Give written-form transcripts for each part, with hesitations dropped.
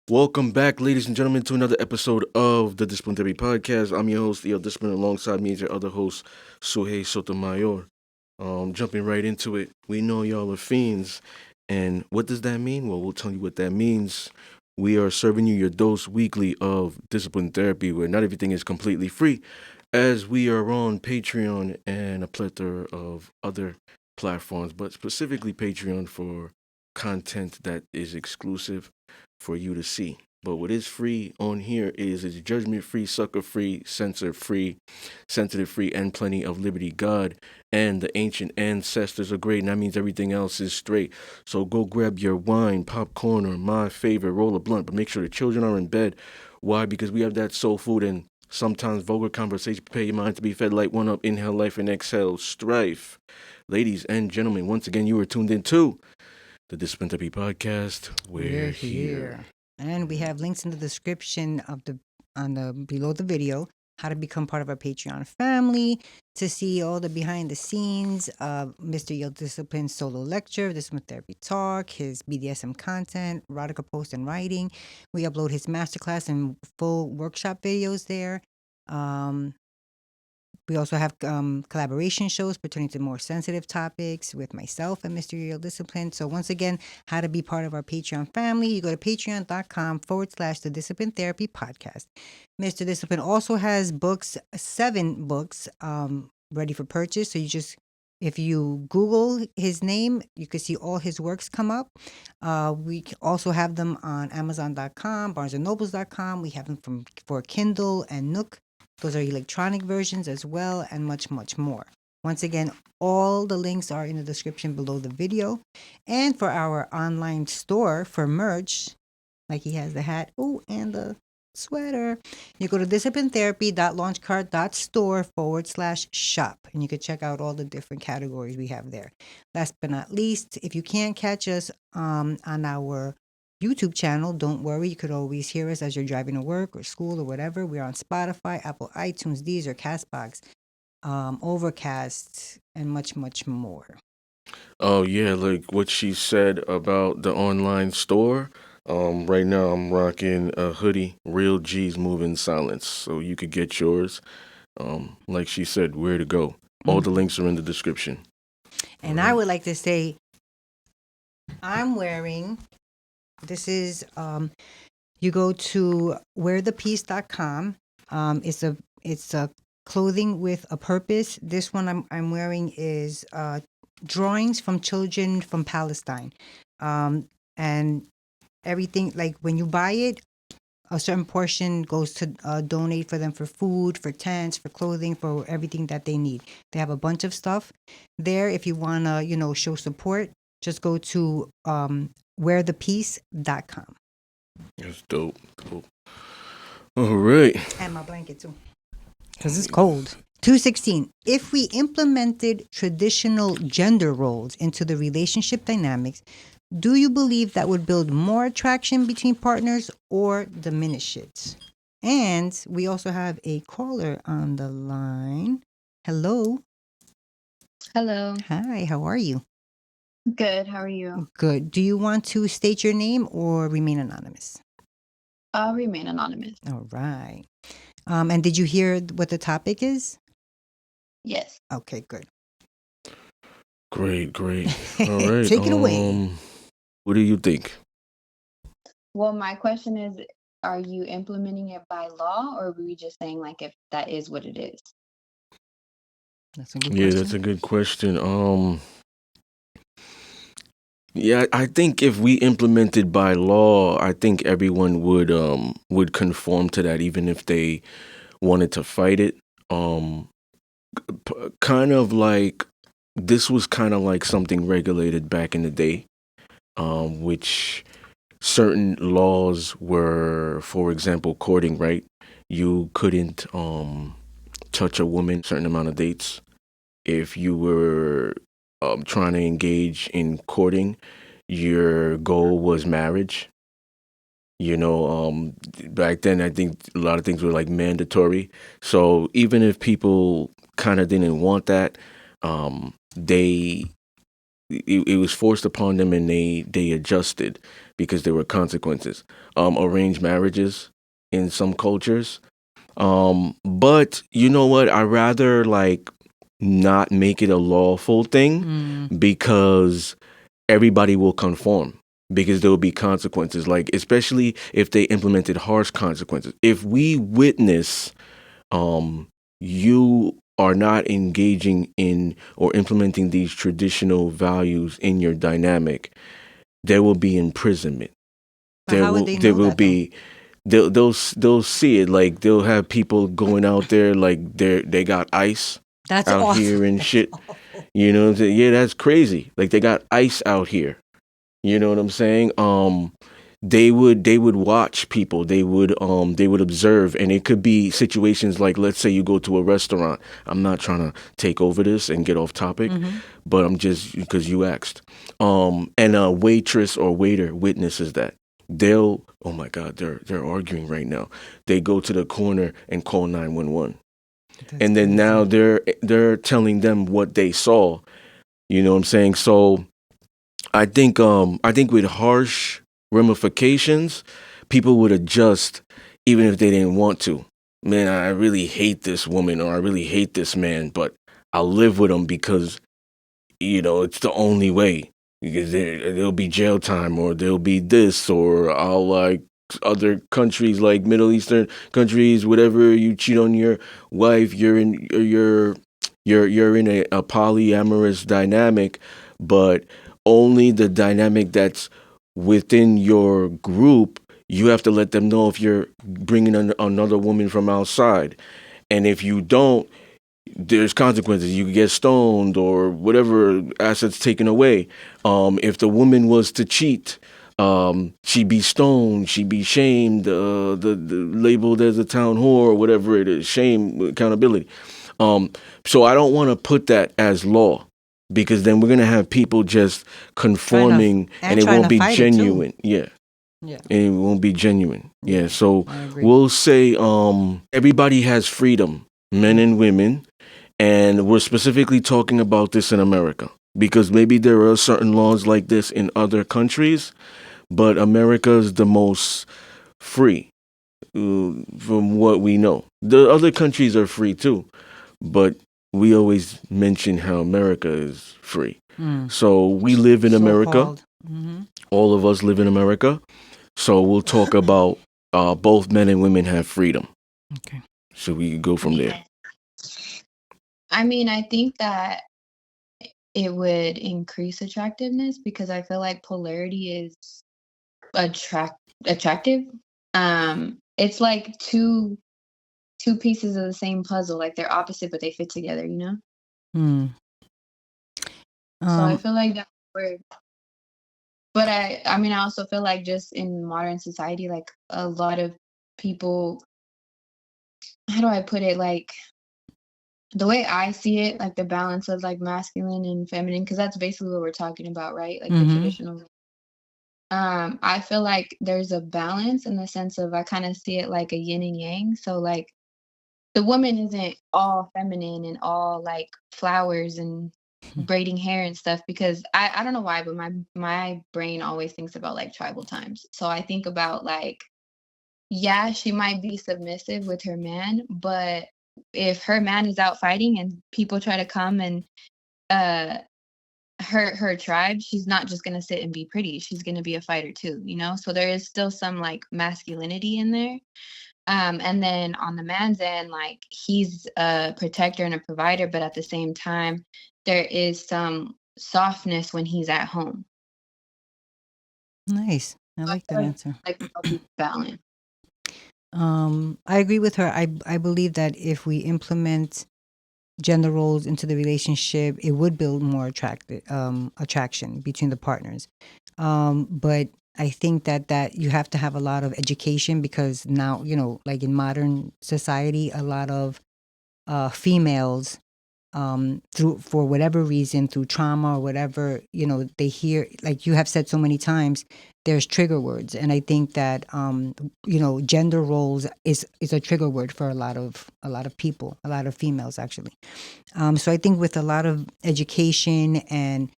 Welcome back, ladies and gentlemen, to another episode of the Discipline Therapy Podcast. I'm your host, Theo Discipline. Alongside me is your other host, Suhey Sotomayor. Jumping right into it, we know y'all are fiends. And what does that mean? Well, we'll tell you what that means. We are serving you your dose weekly of discipline therapy, where not everything is completely free, as we are on Patreon and a plethora of other platforms, but specifically Patreon for content that is exclusive for you to see. But what is free on here is it's judgment free, sucker free, censor free, sensitive free, and plenty of liberty. God and the ancient ancestors are great, and that means everything else is straight. So go grab your wine, popcorn, or my favorite, roll a blunt, but make sure the children are in bed. Why? Because we have that soul food and sometimes vulgar conversation. Prepare your mind to be fed like one up, inhale life, and exhale strife. Ladies and gentlemen, once again, you are tuned in to the Discipline Therapy Podcast. We're here. And we have links in the description of the below the video how to become part of our Patreon family, to see all the behind the scenes of Mr. Yield Discipline's solo lecture, Discipline Therapy Talk, his BDSM content, erotica post and writing. We upload his masterclass and full workshop videos there. We also have collaboration shows pertaining to more sensitive topics with myself and Mr. Real Discipline. So once again, how to be part of our Patreon family, you go to patreon.com/the Discipline Therapy Podcast. Mr. Discipline also has books, 7 books ready for purchase. So if you Google his name, you can see all his works come up. We also have them on Amazon.com, BarnesandNobles.com. We have them for Kindle and Nook. Those are electronic versions as well, and much, much more. Once again, all the links are in the description below the video. And for our online store for merch, like he has the hat, and the sweater, you go to disciplinetherapy.launchcard.store/shop, and you can check out all the different categories we have there. Last but not least, if you can't catch us on our YouTube channel, don't worry. You could always hear us as you're driving to work or school or whatever. We're on Spotify, Apple iTunes, Deezer, Castbox, Overcast, and much, much more. Oh yeah, like what she said about the online store. Right now I'm rocking a hoodie, Real G's Move in Silence. So you could get yours. Like she said, where to go. All the links are in the description. And I would like to say, I'm wearing, this is, you go to wearthepiece.com. It's a clothing with a purpose. This one I'm wearing is drawings from children from Palestine, and everything, like when you buy it, a certain portion goes to donate for them for food, for tents, for clothing, for everything that they need. They have a bunch of stuff there. If you want to, show support, just go to wearthepiece.com. That's dope. All right. And my blanket too, because it's cold. 216. If we implemented traditional gender roles into the relationship dynamics, do you believe that would build more attraction between partners or diminish it? And we also have a caller on the line. Hello. Hello. Hi, how are you? Good. How are you? Good. Do you want to state your name or remain anonymous? I'll remain anonymous. All right. And did you hear what the topic is? Yes. Okay, good. Great. All right. Take it away. What do you think? Well, my question is, are you implementing it by law, or were we just saying like if that is what it is? That's a good Yeah, question. that's a good question. Yeah, I think if we implemented by law, I think everyone would conform to that, even if they wanted to fight it. Kind of like this was kind of like something regulated back in the day, which certain laws were, for example, courting, right? You couldn't touch a woman certain amount of dates. If you were trying to engage in courting, your goal was marriage. Back then I think a lot of things were like mandatory. So even if people kind of didn't want that, they it was forced upon them, and they adjusted because there were consequences. Arranged marriages in some cultures. But you know what? I rather like not make it a lawful thing because everybody will conform because there will be consequences, like especially if they implemented harsh consequences. If we witness you are not engaging in or implementing these traditional values in your dynamic, there will be imprisonment. But how would they There know will that though? be they'll see it, like they'll have people going out there like they got ice That's out awful. here and That's shit. awful. You know what I'm saying? Yeah, that's crazy. Like they got ice out here. You know what I'm saying? They would watch people. They would observe, and it could be situations like, let's say you go to a restaurant. I'm not trying to take over this and get off topic, but I'm just because you asked. And a waitress or waiter witnesses that. They'll, oh my God, they're arguing right now. They go to the corner and call 911, That's and then crazy. now they're telling them what they saw. You know what I'm saying? So I think with harsh ramifications, people would adjust even if they didn't want to. Man, I really hate this woman or I really hate this man, but I'll live with him because it's the only way. Because there'll be jail time or there'll be this, or I'll like other countries like Middle Eastern countries, whatever. You cheat on your wife, you're in a polyamorous dynamic, but only the dynamic that's within your group. You have to let them know if you're bringing another woman from outside, and if you don't, there's consequences. You could get stoned or whatever, assets taken away. If the woman was to cheat, she'd be stoned, she'd be shamed, the labeled as a town whore or whatever it is, shame, accountability. So I don't want to put that as law because then we're gonna have people just conforming and it trying won't to be fight it too. genuine. Yeah. Yeah. And it won't be genuine. Yeah. So I agree. we'll say everybody has freedom, men and women, and we're specifically talking about this in America because maybe there are certain laws like this in other countries, but America is the most free from what we know. The other countries are free too, but we always mention how America is free. So we live in America. So-called. Mm-hmm. All of us live in America. So we'll talk about both men and women have freedom. Okay. So we can go from there. I mean, I think that it would increase attractiveness because I feel like polarity is attractive. It's like two pieces of the same puzzle, like they're opposite but they fit together, you know? Hmm. So I feel like that's weird. But I mean I also feel like just in modern society, like a lot of people, how do I put it? Like the way I see it, like the balance of like masculine and feminine, because that's basically what we're talking about, right? Like the Mm-hmm. traditional. I feel like there's a balance in the sense of I kind of see it like a yin and yang. So like the woman isn't all feminine and all like flowers and braiding hair and stuff because I don't know why, but my brain always thinks about like tribal times. So I think about like, yeah, she might be submissive with her man, but if her man is out fighting and people try to come and uh her tribe, she's not just gonna sit and be pretty. She's gonna be a fighter too, you know? So there is still some like masculinity in there. And then on the man's end, like he's a protector and a provider, but at the same time, there is some softness when he's at home. Nice. I So I like that feel answer. like a healthy balance. I agree with her. I believe that if we implement gender roles into the relationship, it would build more attraction between the partners. But I think that you have to have a lot of education because now, like in modern society, a lot of females, through for whatever reason, through trauma or whatever, they hear, like you have said so many times, there's trigger words, and I think that gender roles is a trigger word for a lot of people, a lot of females actually. So I think with a lot of education and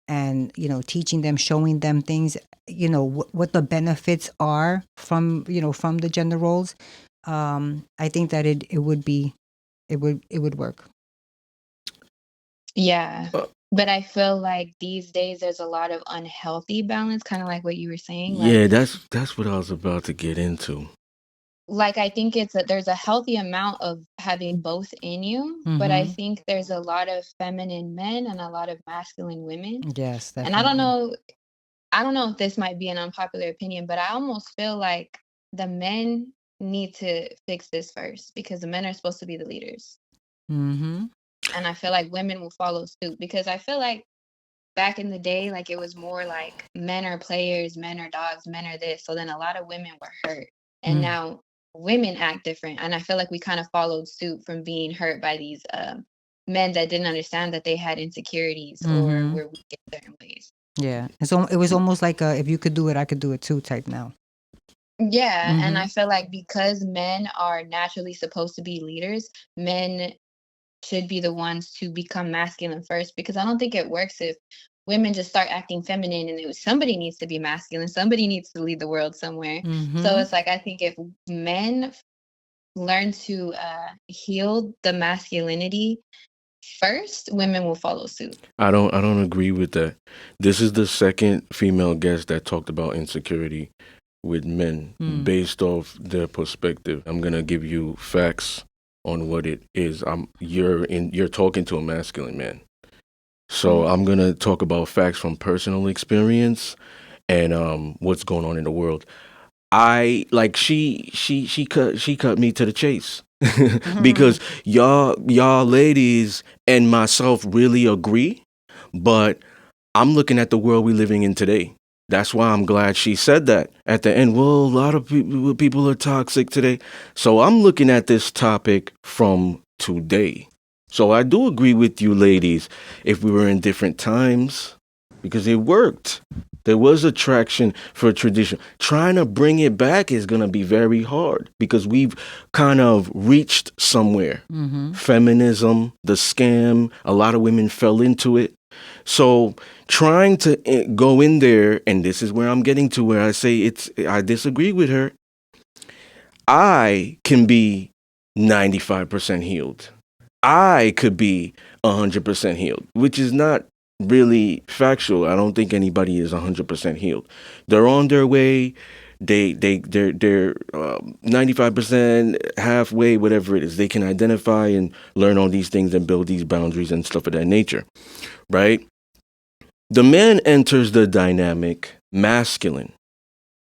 and teaching them, showing them things, what the benefits are from from the gender roles. I think that it would work. Yeah. Uh, But I feel like these days there's a lot of unhealthy balance, kind of like what you were saying. yeah, that's what I was about to get into. Like I think there's a healthy amount of having both in you, but I Mm-hmm. think there's a lot of feminine men and a lot of masculine women. Yes, And I don't definitely. know, I don't know if this might be an unpopular opinion, but I almost feel like the men need to fix this first because the men are supposed to be the leaders. Mm-hmm. And I feel like women will follow suit because I feel like back in the day, like it was more like men are players, men are dogs, men are this. So then a lot of women were hurt. And Mm. now women act different. And I feel like we kind of followed suit from being hurt by these men that didn't understand that they had insecurities or Mm-hmm. were weak in certain ways. Yeah. And so it was almost like if you could do it, I could do it too type now. Yeah, and Mm-hmm. I feel like because men are naturally supposed to be leaders, men should be the ones to become masculine first because I don't think it works if women just start acting feminine and somebody needs to be masculine, somebody needs to lead the world somewhere. So Mm-hmm. it's like I think if men learn to heal the masculinity first, women will follow suit. I don't agree with that. This is the second female guest that talked about insecurity with men Mm. based off their perspective. I'm gonna give you facts on what it is. You're talking to a masculine man. So Mhm. I'm gonna talk about facts from personal experience and what's going on in the world. I like she cut me to the chase Mm-hmm. because y'all ladies and myself really agree, but I'm looking at the world we're living in today. That's why I'm glad she said that at the end. Well, a lot of people are toxic today. So I'm looking at this topic from today. So I do agree with you, ladies, if we were in different times, because it worked. There was attraction for tradition. Trying to bring it back is going to be very hard because we've kind of reached somewhere. Mm-hmm. Feminism, the scam, a lot of women fell into it. So trying to go in there, and this is where I'm getting to where I say I disagree with her. I can be 95% healed. I could be 100% healed, which is not really factual. I don't think anybody is 100% healed. They're on their way. They're 95% halfway, whatever it is. They can identify and learn all these things and build these boundaries and stuff of that nature, right? The man enters the dynamic masculine.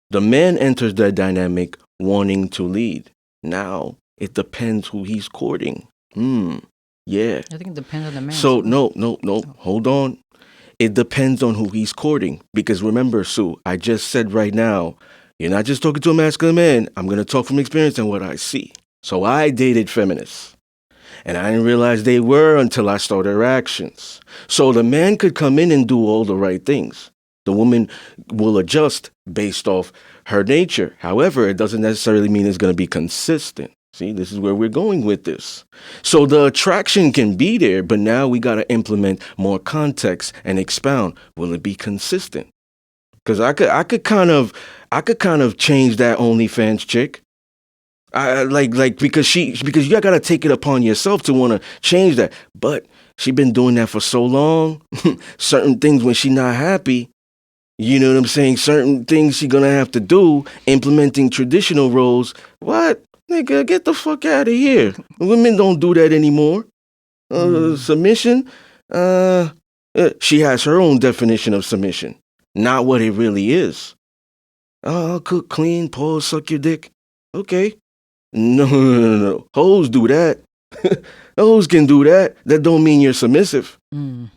The man enters the dynamic wanting to lead. Now it depends who he's courting. Yeah. I think it depends on the man So too. no. Oh. Hold on. It depends on who he's courting. Because remember, Sue, I just said right now, you're not just talking to a masculine man. I'm gonna talk from experience and what I see. So I dated feminists. And I didn't realize they were until I saw their actions. So the man could come in and do all the right things. The woman will adjust based off her nature. However, it doesn't necessarily mean it's going to be consistent. See, this is where we're going with this. So the attraction can be there, but now we got to implement more context and expound. Will it be consistent? Because I could kind of change that OnlyFans chick. I like because you gotta take it upon yourself to want to change that. But she been doing that for so long. Certain things when she not happy, you know what I'm saying. Certain things she gonna have to do implementing traditional roles. What nigga, get the fuck out of here. Women don't do that anymore. Mm. Submission. She has her own definition of submission, not what it really is. I'll cook, clean, pause, suck your dick. Okay. No. Hoes do that. Hoes can do that. That don't mean you're submissive. Mm.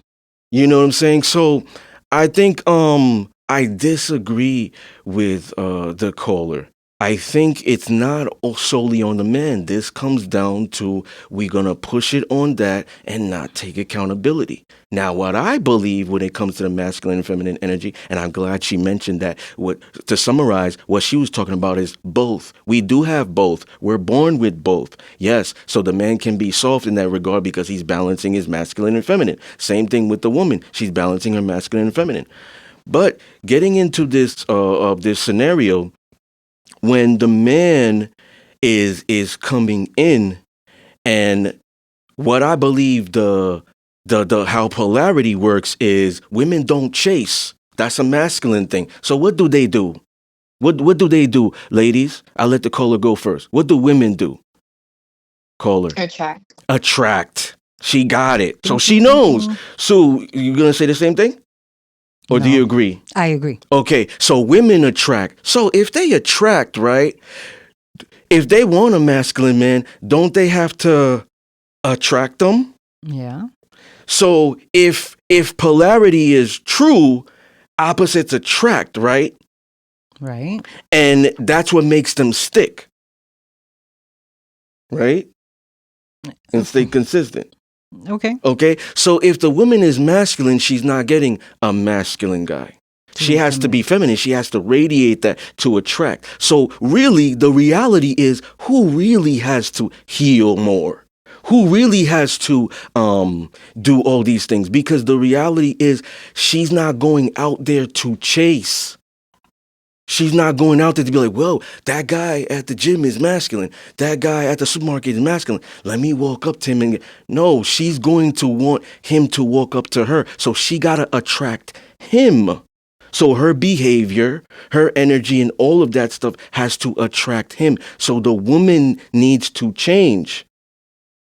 You know what I'm saying? So I think I disagree with the caller. I think it's not solely on the man. This comes down to we're going to push it on that and not take accountability. Now, what I believe when it comes to the masculine and feminine energy, and I'm glad she mentioned that, to summarize, what she was talking about is both. We do have both. We're born with both. Yes, so the man can be soft in that regard because he's balancing his masculine and feminine. Same thing with the woman. She's balancing her masculine and feminine. But getting into this this scenario, when the man is coming in, and what I believe the how polarity works is women don't chase. That's a masculine thing. So what do they do? What do they do, ladies? I'll let the caller go first. What do women do? Caller. Attract. Attract. She got it. So Ding, she ding, ding, knows. ding. So you gonna say the same thing? Or do No. you agree? I agree. Okay, so women attract. So if they attract, right? If they want a masculine man, don't they have to attract them? Yeah. So if polarity is true, opposites attract, right? Right. And that's what makes them stick. Right? And stay consistent. Okay. Okay? So if the woman is masculine, she's not getting a masculine guy. She has to be feminine. She has to radiate that to attract. So really, the reality is who really has to heal more? Who really has to do all these things? Because the reality is she's not going out there to chase. She's not going out there to be like, well, that guy at the gym is masculine. That guy at the supermarket is masculine. Let me walk up to him and no, she's going to want him to walk up to her. So she got to attract him. So her behavior, her energy, and all of that stuff has to attract him. So the woman needs to change.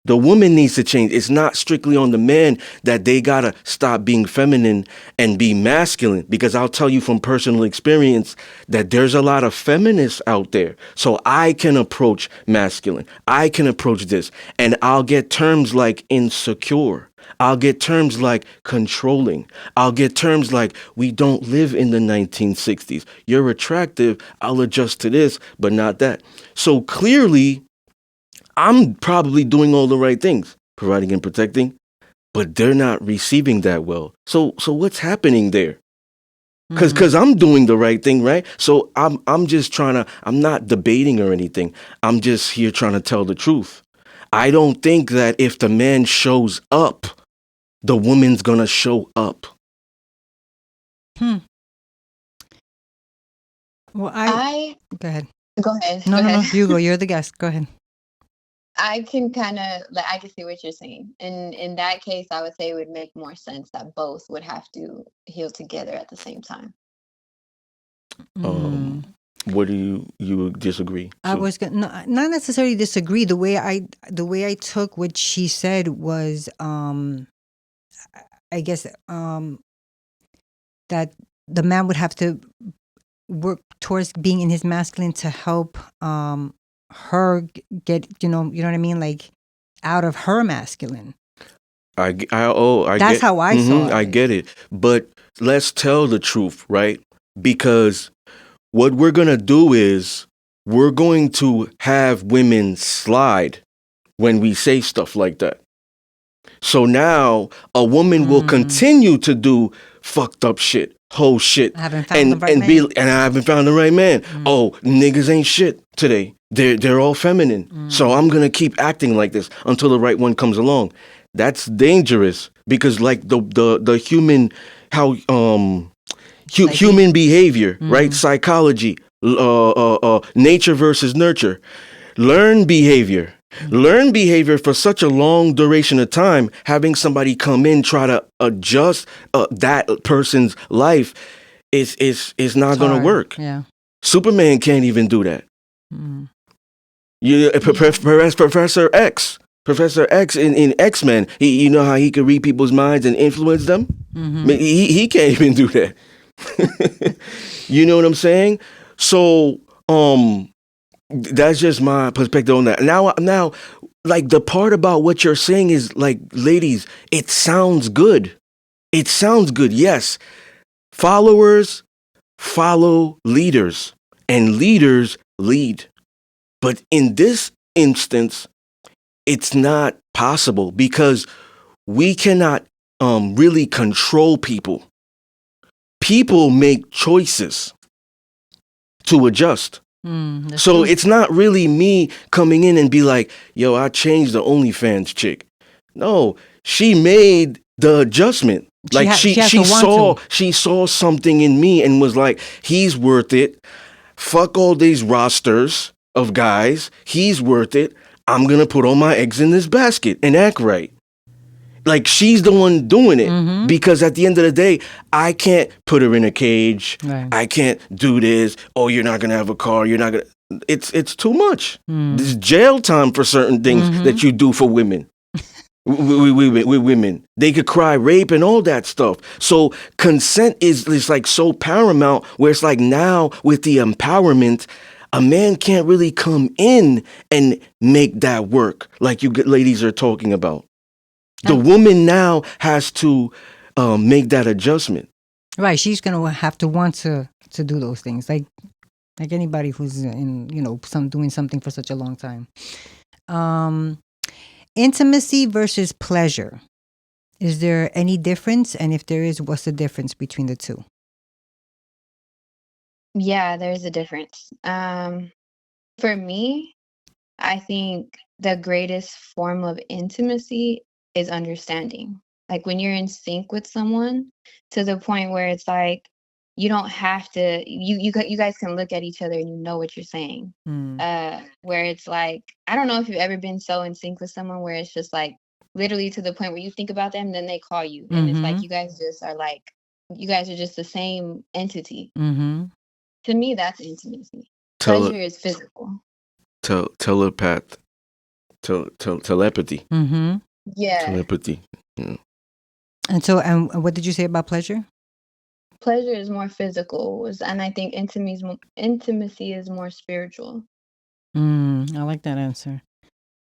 The woman needs to change. It's not strictly on the man that they gotta stop being feminine and be masculine. Because I'll tell you from personal experience that there's a lot of feminists out there. So I can approach masculine. I can approach this. And I'll get terms like insecure. I'll get terms like controlling. I'll get terms like we don't live in the 1960s. You're attractive. I'll adjust to this, but not that. So clearly, I'm probably doing all the right things, providing and protecting, but they're not receiving that well. So what's happening there? Because I'm doing the right thing, right? So I'm just trying to. I'm not debating or anything. I'm just here trying to tell the truth. I don't think that if the man shows up, the woman's gonna show up. Well, I go ahead. go ahead. No, go no, no. ahead. You go. You're the guest. Go ahead. I can kind of like I can see what you're saying. And in that case, I would say it would make more sense that both would have to heal together at the same time. What do you disagree? I Sue? was gonna not necessarily disagree. The way I took what she said was I guess that the man would have to work towards being in his masculine to help her get you know what I mean, like out of her masculine. I That's get, how I saw it. I get it. But let's tell the truth, right? Because what we're going to do is we're going to have women slide when we say stuff like that. So now a woman will continue to do fucked up shit, whole shit. I haven't found the right man. And I haven't found the right man. Oh, niggas ain't shit today. They're all feminine. So I'm going to keep acting like this until the right one comes along. That's dangerous because like the human how human behavior, right? Psychology, nature versus nurture. Learn behavior. Learn behavior for such a long duration of time, having somebody come in, try to adjust that person's life is not going to work. Yeah. Superman can't even do that. Professor X in X-Men, you know how he could read people's minds and influence them? He can't even do that. You know what I'm saying? So, that's just my perspective on that. Now, like the part about what you're saying is like, ladies, it sounds good. It sounds good. Yes. Followers follow leaders and leaders lead. But in this instance, it's not possible because we cannot really control people. People make choices to adjust. That's So true. it's not really me coming in and be like, yo, I changed the OnlyFans chick. No, she made the adjustment. Like She has to want to. she saw something in me and was like, he's worth it. Fuck all these rosters of guys. He's worth it. I'm gonna put all my eggs in this basket and act right. Like she's the one doing it because at the end of the day, I can't put her in a cage. Right. I can't do this. Oh, you're not gonna have a car. You're not gonna. It's too much. There's jail time for certain things that you do for women. With women, they could cry rape and all that stuff. So consent is like so paramount. Where it's like now with the empowerment, a man can't really come in and make that work like you ladies are talking about. The woman now has to make that adjustment. Right. She's gonna have to want to do those things, like anybody who's in doing something for such a long time. Intimacy versus pleasure. Is there any difference? And if there is, what's the difference between the two? Yeah, there's a difference. For me, I think the greatest form of intimacy is understanding. Like when you're in sync with someone to the point where it's like you don't have to you guys can look at each other and you know what you're saying. Where it's like I don't know if you've ever been so in sync with someone where it's just like literally to the point where you think about them, then they call you. And it's like you guys are just the same entity. To me, that's intimacy. Tele- Pleasure is physical. telepath, telepathy, Yeah. telepathy. Yeah. And so, and what did you say about pleasure? Pleasure is more physical, and I think intimacy is more spiritual. I like that answer.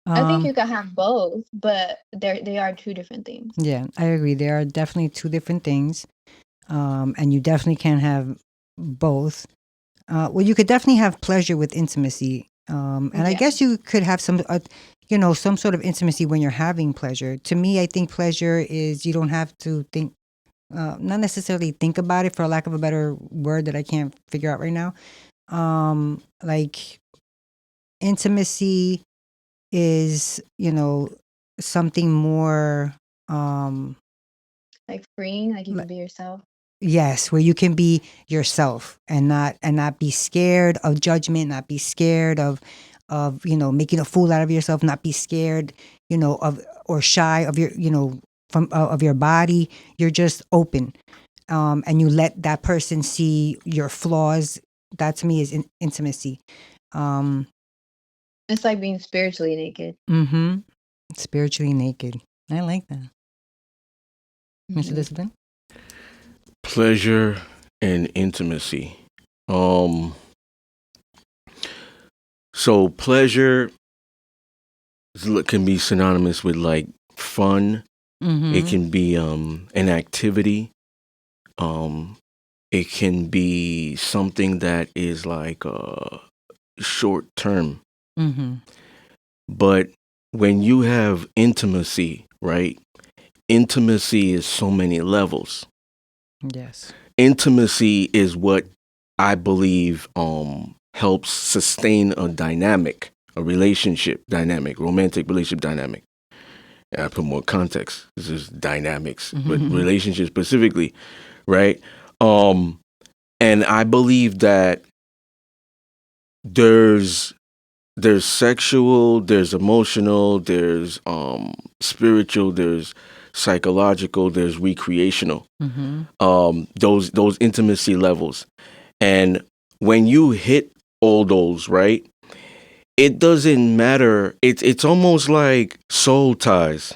I think you can have both, but they are two different things. Yeah, I agree. There are definitely two different things, and you definitely can have both. Well, you could definitely have pleasure with intimacy, and I guess you could have some sort of intimacy when you're having pleasure. To me, I think pleasure is you don't have to think, not necessarily think about it, for lack of a better word that I can't figure out right now. Like intimacy is, something more, like freeing, like you can be yourself. yes, where you can be yourself and not be scared of judgment, not be scared of making a fool out of yourself, not be scared, of or shy of your, from of your body. You're just open, and you let that person see your flaws. That to me is intimacy. It's like being spiritually naked. Spiritually naked. I like that. Mr. Discipline? Pleasure and intimacy. So pleasure can be synonymous with like fun. It can be an activity. It can be something that is like short term. But when you have intimacy, right? Intimacy is so many levels. Yes. Intimacy is what I believe helps sustain a dynamic, a relationship dynamic, romantic relationship dynamic. And I put more context. This is dynamics, but relationships specifically, right? And I believe that there's sexual, there's emotional, there's spiritual, there's psychological, there's recreational. Those intimacy levels. And when you hit all those, right, it doesn't matter. It's almost like soul ties.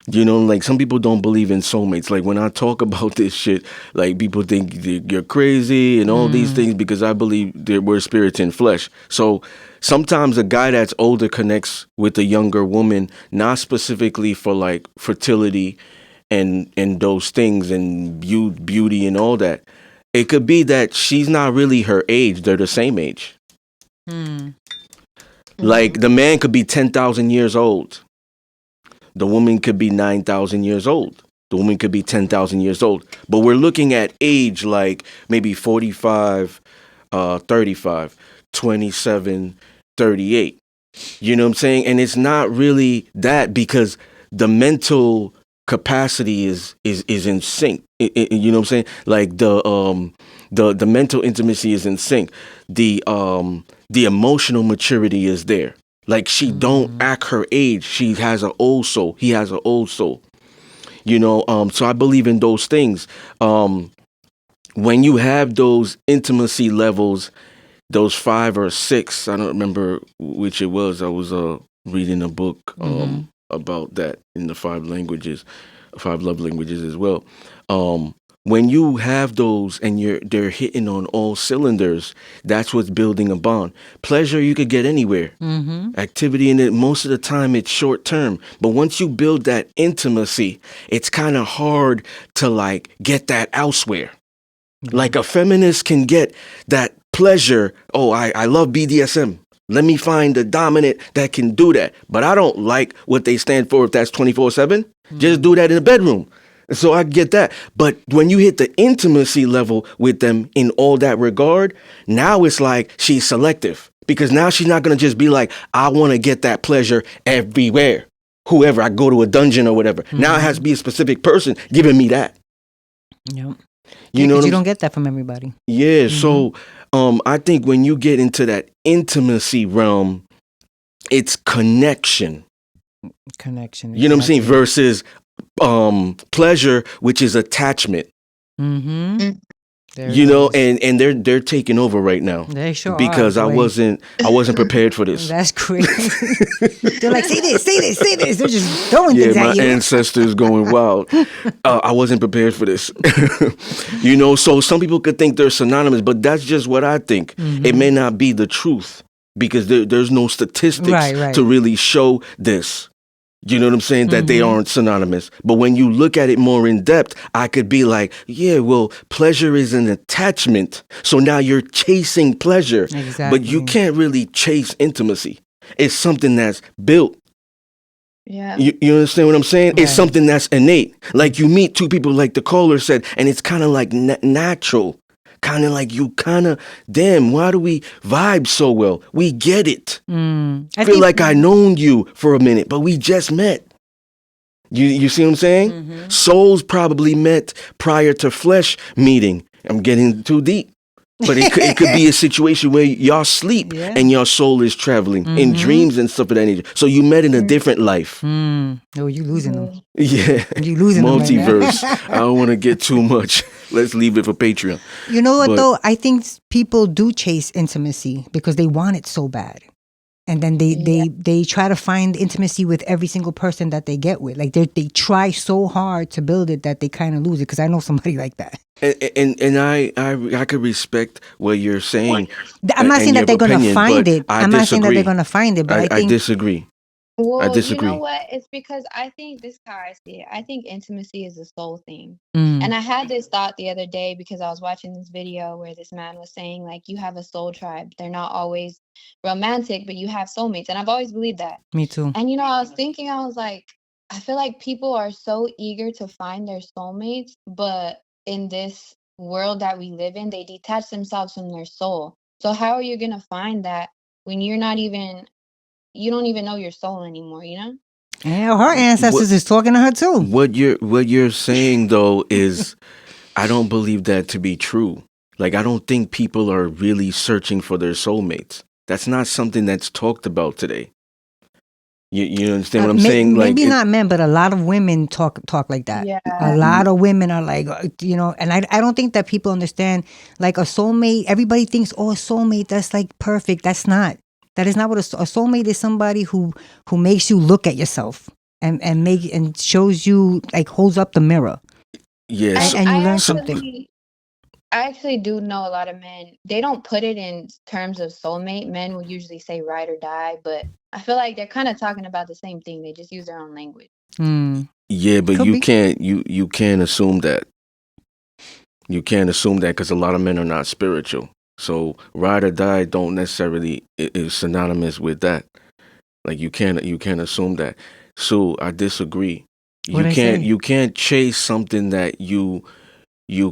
Like some people don't believe in soulmates. Like when I talk about this shit, like people think you're crazy and all these things because I believe that we're spirits in flesh. So sometimes a guy that's older connects with a younger woman, not specifically for like fertility and those things and beauty and all that. It could be that she's not really her age. They're the same age. Like the man could be 10,000 years old. The woman could be 9,000 years old. The woman could be 10,000 years old. But we're looking at age like maybe 45, 35, 27, 38. You know what I'm saying? And it's not really that because the mental capacity is in sync. You know what I'm saying? Like the mental intimacy is in sync. The emotional maturity is there. Like she don't act her age. She has an old soul. He has an old soul. You know, so I believe in those things. When you have those intimacy levels, those 5 or 6, I don't remember which it was. I was reading a book about that in the 5 love languages as well. When you have those and they're hitting on all cylinders, that's what's building a bond. Pleasure you could get anywhere. Activity in it, most of the time it's short term. But once you build that intimacy, it's kind of hard to like get that elsewhere. Like a feminist can get that pleasure. Oh, I love BDSM. Let me find the dominant that can do that. But I don't like what they stand for if that's 24/7. Just do that in the bedroom. So I get that. But when you hit the intimacy level with them in all that regard, now it's like she's selective. Because now she's not going to just be like, I want to get that pleasure everywhere. Whoever, I go to a dungeon or whatever. Now it has to be a specific person giving me that. Yep. You know, you don't get that from everybody. Yeah. So I think when you get into that intimacy realm, it's connection. Connection. You know what I'm saying? Versus pleasure, which is attachment. You know, and they're taking over right now. They sure because are. I wasn't prepared for this. That's crazy. They're like, say this. They're just throwing things at you. Yeah, my ancestors going wild. I wasn't prepared for this. You know, so some people could think they're synonymous, but that's just what I think. It may not be the truth because there's no statistics to really show this. You know what I'm saying? That they aren't synonymous. But when you look at it more in depth, I could be like, yeah, well, pleasure is an attachment. So now you're chasing pleasure. Exactly. But you can't really chase intimacy. It's something that's built. Yeah. You understand what I'm saying? Right. It's something that's innate. Like you meet two people, like the caller said, and it's kind of like natural. Kind of like damn, why do we vibe so well? We get it. I feel like I known you for a minute, but we just met. You see what I'm saying? Souls probably met prior to flesh meeting. I'm getting too deep. But it could be a situation where y'all sleep and your soul is traveling in dreams and stuff of that nature. So you met in a different life. Oh, you losing them. Yeah. You losing them. Multiverse. I don't want to get too much. Let's leave it for Patreon. You know what, though? I think people do chase intimacy because they want it so bad. And then they try to find intimacy with every single person that they get with. Like they try so hard to build it that they kind of lose it. Because I know somebody like that. And I could respect what you're saying. I'm not saying that they're going to find it. I'm not saying that they're going to find it. But I disagree. Well, I disagree. you know what? It's because I think this is how I see it. I think intimacy is a soul thing. And I had this thought the other day because I was watching this video where this man was saying, like, you have a soul tribe. They're not always romantic, but you have soulmates. And I've always believed that. Me too. And, you know, I was thinking, I was like, I feel like people are so eager to find their soulmates, but in this world that we live in, they detach themselves from their soul. So how are you going to find that when you don't even know your soul anymore, you know? Yeah, her ancestors is talking to her too. What you're saying though is I don't believe that to be true. Like I don't think people are really searching for their soulmates. That's not something that's talked about today. You understand what I'm saying? Like maybe not men, but a lot of women talk like that. Yeah. A lot of women are like, you know, and I don't think that people understand like a soulmate. Everybody thinks, oh, a soulmate, that's like perfect. That's not. That is not what a soulmate is. Somebody who makes you look at yourself and shows you, like, holds up the mirror. Yes. And you learn something. I actually do know a lot of men. They don't put it in terms of soulmate. Men will usually say ride or die, but I feel like they're kind of talking about the same thing. They just use their own language. Yeah, but you can't assume that. You can't assume that because a lot of men are not spiritual. So ride or die don't necessarily is synonymous with that. Like you can't assume that. So I disagree. What You I can't say? you can't chase something that you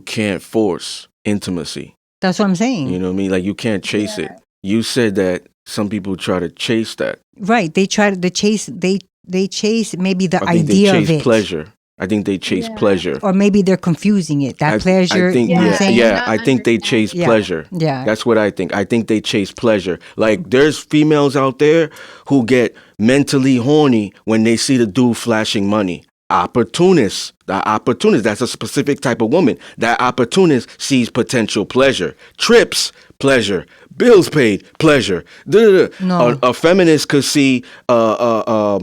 can't force intimacy. That's what I'm You saying. know what I mean? Like you can't chase it. Yeah. You said that some people try to chase that. Right. They try to chase. They chase maybe the I think they idea of chase it, pleasure. I think they chase Yeah. pleasure. or maybe they're confusing it. That I pleasure. think You know what I'm Yeah. saying? And yeah, not I think they chase Yeah. understanding. pleasure. Yeah. That's what I think. I think they chase pleasure. Like there's females out there who get mentally horny when they see the dude flashing money. Opportunists. The opportunist, that's a specific type of woman. That opportunist sees potential pleasure. Trips, pleasure. Bills paid, pleasure. Duh. No. A feminist could see a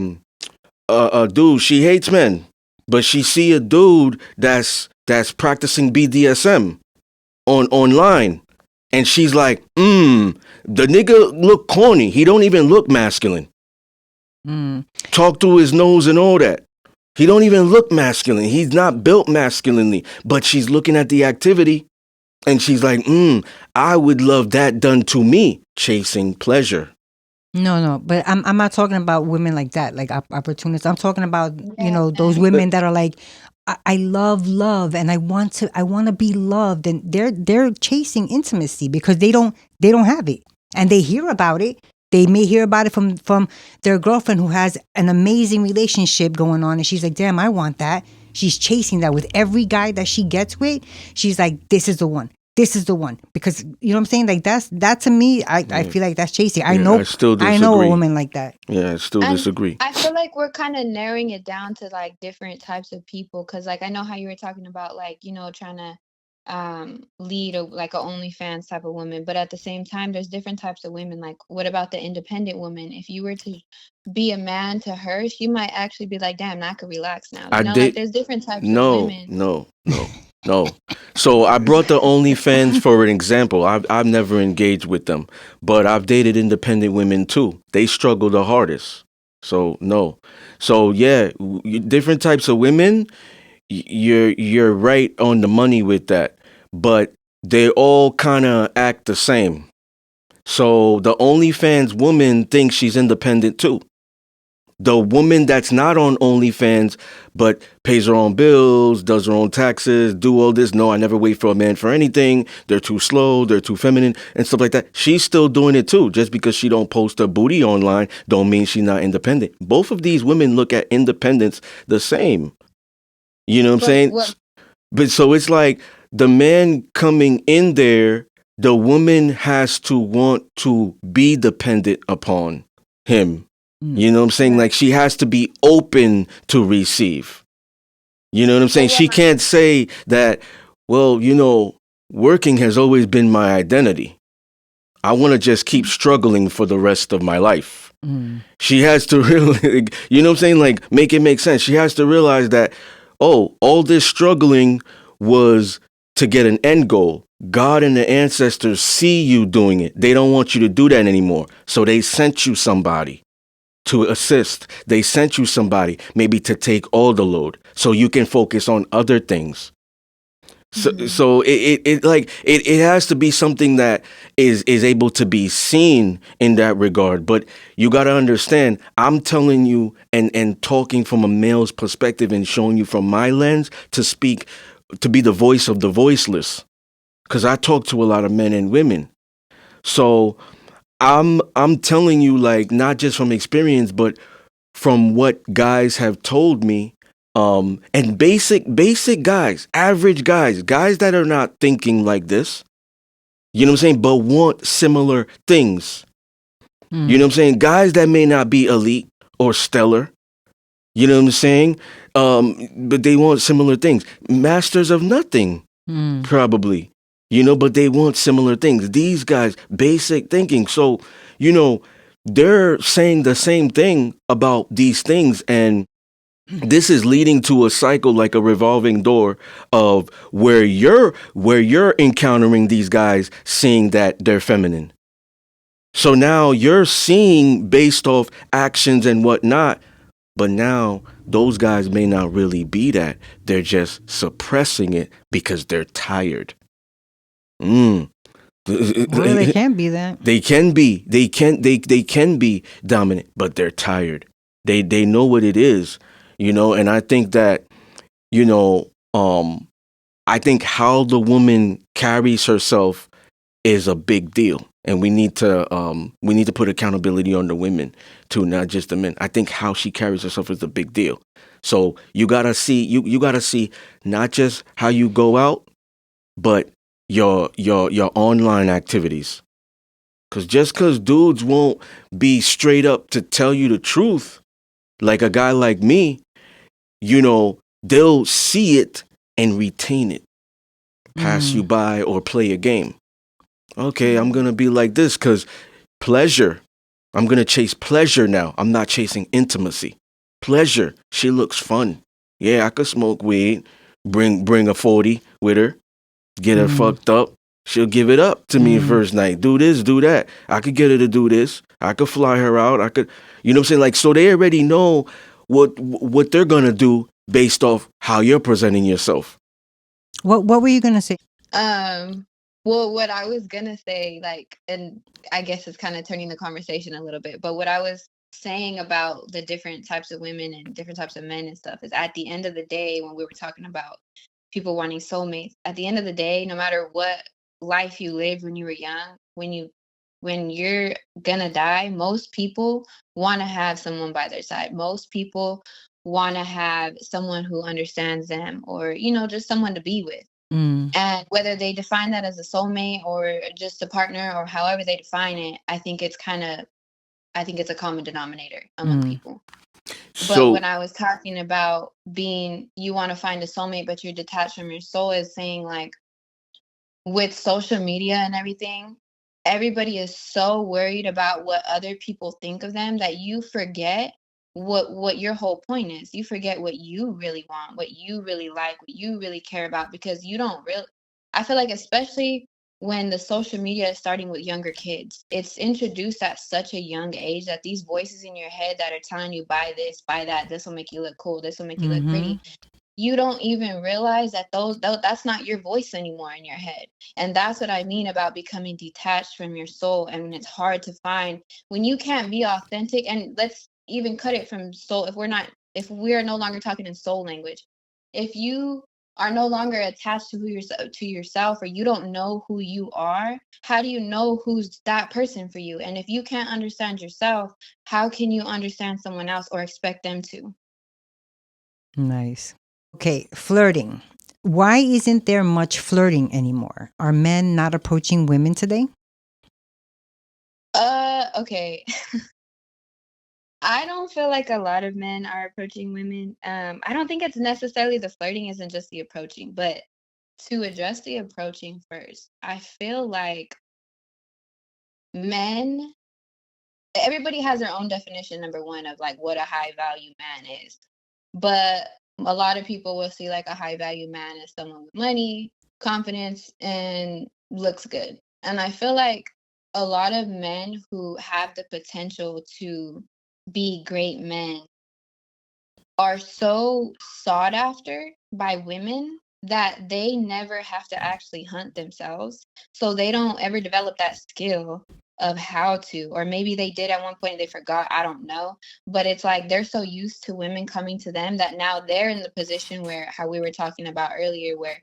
dude, she hates men, but she see a dude that's practicing BDSM online, and she's like, the nigga look corny. He don't even look masculine. Mm. Talk through his nose and all that. He don't even look masculine. He's not built masculinely. But she's looking at the activity, and she's like, I would love that done to me. Chasing pleasure. No, but I'm not talking about women like that, like opportunists. I'm talking about Yeah. those women that are like, I love love, and I want to be loved, and they're chasing intimacy because they don't have it, and they hear about it. They may hear about it from their girlfriend who has an amazing relationship going on, and she's like, damn, I want that. She's chasing that with every guy that she gets with. She's like, this is the one. This is the one, because you know what I'm saying. Like that to me, I feel like that's chasing. I Yeah, know I still I know a disagree. woman like that. Yeah, I still And disagree. I feel like we're kind of narrowing it down to like different types of people. Cause like I know how you were talking about like, trying to lead a like a OnlyFans type of woman. But at the same time, there's different types of women. Like what about the independent woman? If you were to be a man to her, she might actually be like, damn, now I could relax now. I Like did. there's different types of No, women. no, no, no. So I brought the OnlyFans for an example. I've never engaged with them, but I've dated independent women too. They struggle the hardest. So no. So yeah, different types of women. You're right on the money with that, but they all kind of act the same. So the OnlyFans woman thinks she's independent too. The woman that's not on OnlyFans but pays her own bills, does her own taxes, do all this. No, I never wait for a man for anything. They're too slow, they're too feminine and stuff like that. She's still doing it too. Just because she don't post her booty online don't mean she's not independent. Both of these women look at independence the same. You know what I'm But saying? what But so it's like the man coming in there, the woman has to want to be dependent upon him. Mm. You know what I'm saying? right. Like she has to be open to receive. You know what I'm But saying? what She can't say that, well, working has always been my identity. I want to just keep struggling for the rest of my life. Mm. She has to really, you know what I'm saying? Like make it make sense. She has to realize that, oh, all this struggling was to get an end goal. God and the ancestors see you doing it. They don't want you to do that anymore. So they sent you somebody to assist. They sent you somebody maybe to take all the load so you can focus on other things. So, Mhm. so it has to be something that is able to be seen in that regard. But you got to understand, I'm telling you and talking from a male's perspective and showing you from my lens to speak, to be the voice of the voiceless. Because I talk to a lot of men and women. So I'm telling you, like, not just from experience, but from what guys have told me. And basic guys, average guys that are not thinking like this, you know what I'm saying, but want similar things. You know what I'm saying? Guys that may not be elite or stellar, you know what I'm saying? But they want similar things. Masters of nothing, Mm. probably, but they want similar things. These guys, basic thinking. So, they're saying the same thing about these things. And this is leading to a cycle, like a revolving door of where you're encountering these guys seeing that they're feminine. So now you're seeing based off actions and whatnot, but now those guys may not really be that. They're just suppressing it because they're tired. Well, they can be that. They can be. They can be dominant, but they're tired. They know what it is, and I think that, you know, I think how the woman carries herself is a big deal. And we need to put accountability on the women too, not just the men. I think how she carries herself is a big deal. So you gotta see not just how you go out, but your online activities. Cause just cause dudes won't be straight up to tell you the truth, like a guy like me, they'll see it and retain it, pass you by or play a game. Okay, I'm gonna be like this because pleasure. I'm gonna chase pleasure now. I'm not chasing intimacy. Pleasure. She looks fun. Yeah, I could smoke weed. Bring a 40 with her. Get her fucked up. She'll give it up to me first night. Do this, do that. I could get her to do this. I could fly her out. I could, you know what I'm saying? Like, so they already know what they're gonna do based off how you're presenting yourself. What were you gonna say? Well, what I was gonna say, like, and I guess it's kind of turning the conversation a little bit, but what I was saying about the different types of women and different types of men and stuff is at the end of the day, when we were talking about people wanting soulmates, at the end of the day, no matter what life you lived when you were young, when you're gonna die, most people want to have someone by their side. Most people want to have someone who understands them, or just someone to be with. And whether they define that as a soulmate or just a partner or however they define it, I think it's a common denominator among people. But So when I was talking about you want to find a soulmate, but you're detached from your soul, is saying, like, with social media and everything, everybody is so worried about what other people think of them that you forget what your whole point is. You forget what you really want, what you really like, what you really care about, because you don't really. I feel like, especially when the social media is starting with younger kids, it's introduced at such a young age that these voices in your head that are telling you, buy this, buy that, this will make you look cool, this will make you look pretty, you don't even realize that that's not your voice anymore in your head. And that's what I mean about becoming detached from your soul. And it's hard to find when you can't be authentic. And let's even cut it from soul. If we are no longer talking in soul language, if you are no longer attached to yourself, or you don't know who you are, how do you know who's that person for you? And if you can't understand yourself, how can you understand someone else or expect them to? Nice. Okay, flirting. Why isn't there much flirting anymore? Are men not approaching women today? Okay. I don't feel like a lot of men are approaching women. I don't think it's necessarily the flirting isn't just the approaching, but to address the approaching first, I feel like men, everybody has their own definition, number one, of like what a high value man is. But a lot of people will see like a high value man as someone with money, confidence, and looks good. And I feel like a lot of men who have the potential to be great men are so sought after by women that they never have to actually hunt themselves. So they don't ever develop that skill of how to, or maybe they did at one point and they forgot, I don't know. But it's like they're so used to women coming to them that now they're in the position where, how we were talking about earlier, where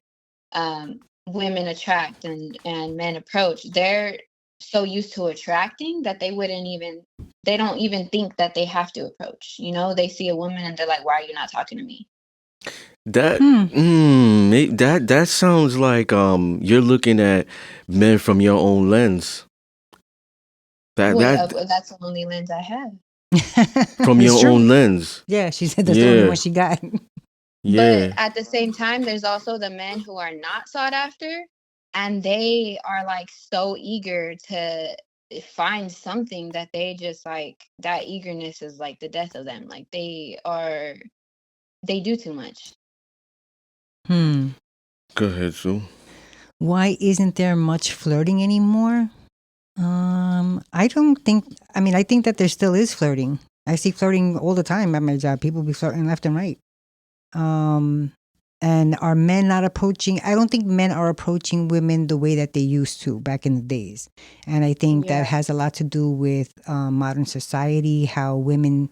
women attract and men approach. They're so used to attracting that they don't even think that they have to approach. They see a woman and they're like, why are you not talking to me? that that sounds like you're looking at men from your own lens. That That's the only lens I have. from It's your true. own lens. Yeah, she said that's the only Yeah, one she got. But yeah. at the same time, there's also the men who are not sought after, and they are like so eager to find something that they just like, that eagerness is like the death of them. Like they do too much. Hmm. Go ahead, Sue. Why isn't there much flirting anymore? I don't think. I mean, I think that there still is flirting. I see flirting all the time at my job. People be flirting left and right. Um, And are men not approaching? I don't think men are approaching women the way that they used to back in the days. And I think that Yeah. has a lot to do with modern society, how women,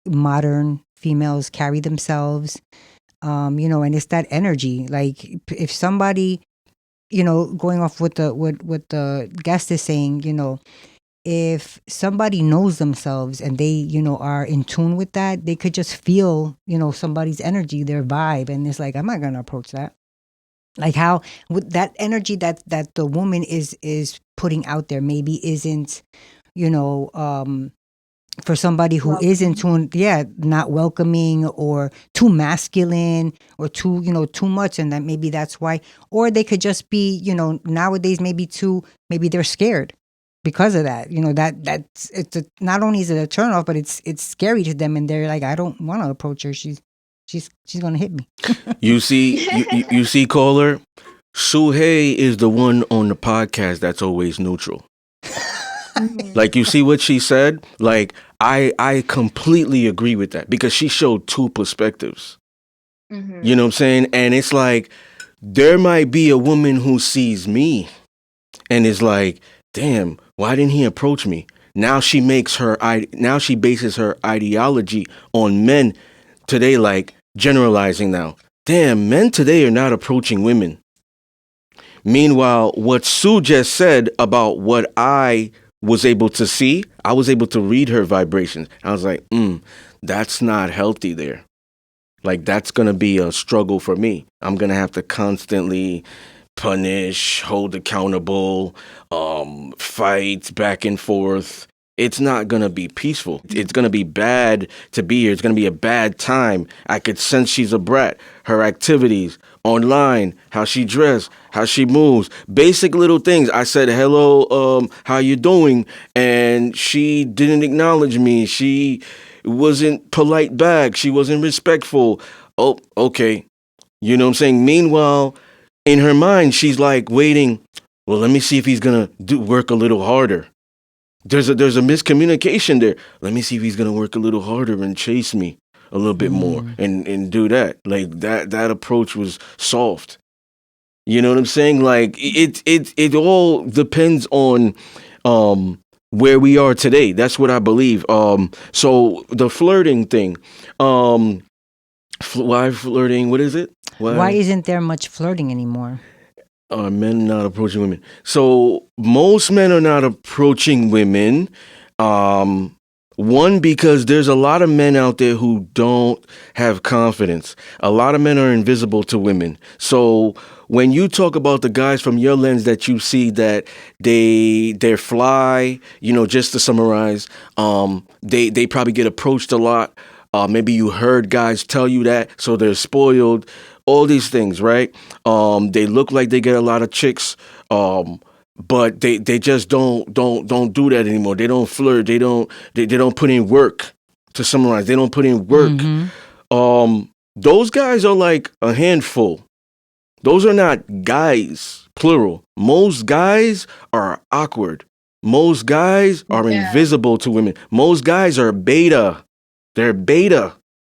modern females carry themselves. And it's that energy. Like if somebody, going off what the guest is saying, if somebody knows themselves and they, are in tune with that, they could just feel, somebody's energy, their vibe, and it's like, I'm not gonna approach that. Like how with that energy that the woman is putting out there maybe isn't, you know, for somebody who is in Welcome. tune, yeah, not welcoming or too masculine or too, too much. And that maybe that's why, or they could just be, nowadays maybe they're scared because of that. Not only is it a turn off, but it's scary to them. And they're like, I don't want to approach her. She's going to hit me. You see, caller, Suhei is the one on the podcast that's always neutral. Mhm. Like, you see what she said? Like, I completely agree with that because she showed two perspectives. You Mhm. know what I'm saying? And it's like there might be a woman who sees me and is like, "Damn, why didn't he approach me?" Now she bases her ideology on men today, like generalizing now. Damn, men today are not approaching women. Meanwhile, what Sue just said about what I was able to see, I was able to read her vibrations. I was like, that's not healthy there. Like, that's going to be a struggle for me. I'm going to have to constantly punish, hold accountable, fight back and forth. It's not going to be peaceful. It's going to be bad to be here. It's going to be a bad time. I could sense she's a brat. Her activities online, how she dressed, how she moves, basic little things. I said, hello, how you doing? And she didn't acknowledge me. She wasn't polite back. She wasn't respectful. Oh, okay. You know what I'm saying? Meanwhile, in her mind, she's like waiting. Well, let me see if he's gonna work a little harder. There's a miscommunication there. Let me see if he's gonna work a little harder and chase me a little bit more Mm. and do that. Like that approach was soft. You know what I'm saying? Like it all depends on where we are today. That's what I believe. So the flirting thing. Um why flirting? What is it? Why Why isn't there much flirting anymore? are men not approaching women? So most men are not approaching women. Um, One, because there's a lot of men out there who don't have confidence. A lot of men are invisible to women. So when you talk about the guys from your lens that you see that they're fly, just to summarize, they probably get approached a lot. Maybe you heard guys tell you that, so they're spoiled. All these things, right? They look like they get a lot of chicks, but they just don't do that anymore. They don't flirt. They don't put in work. To summarize, they don't put in work. Mm-hmm. Those guys are like a handful. Those are not guys, plural. Most guys are awkward. Most guys are Yeah. invisible to women. Most guys are beta. They're beta.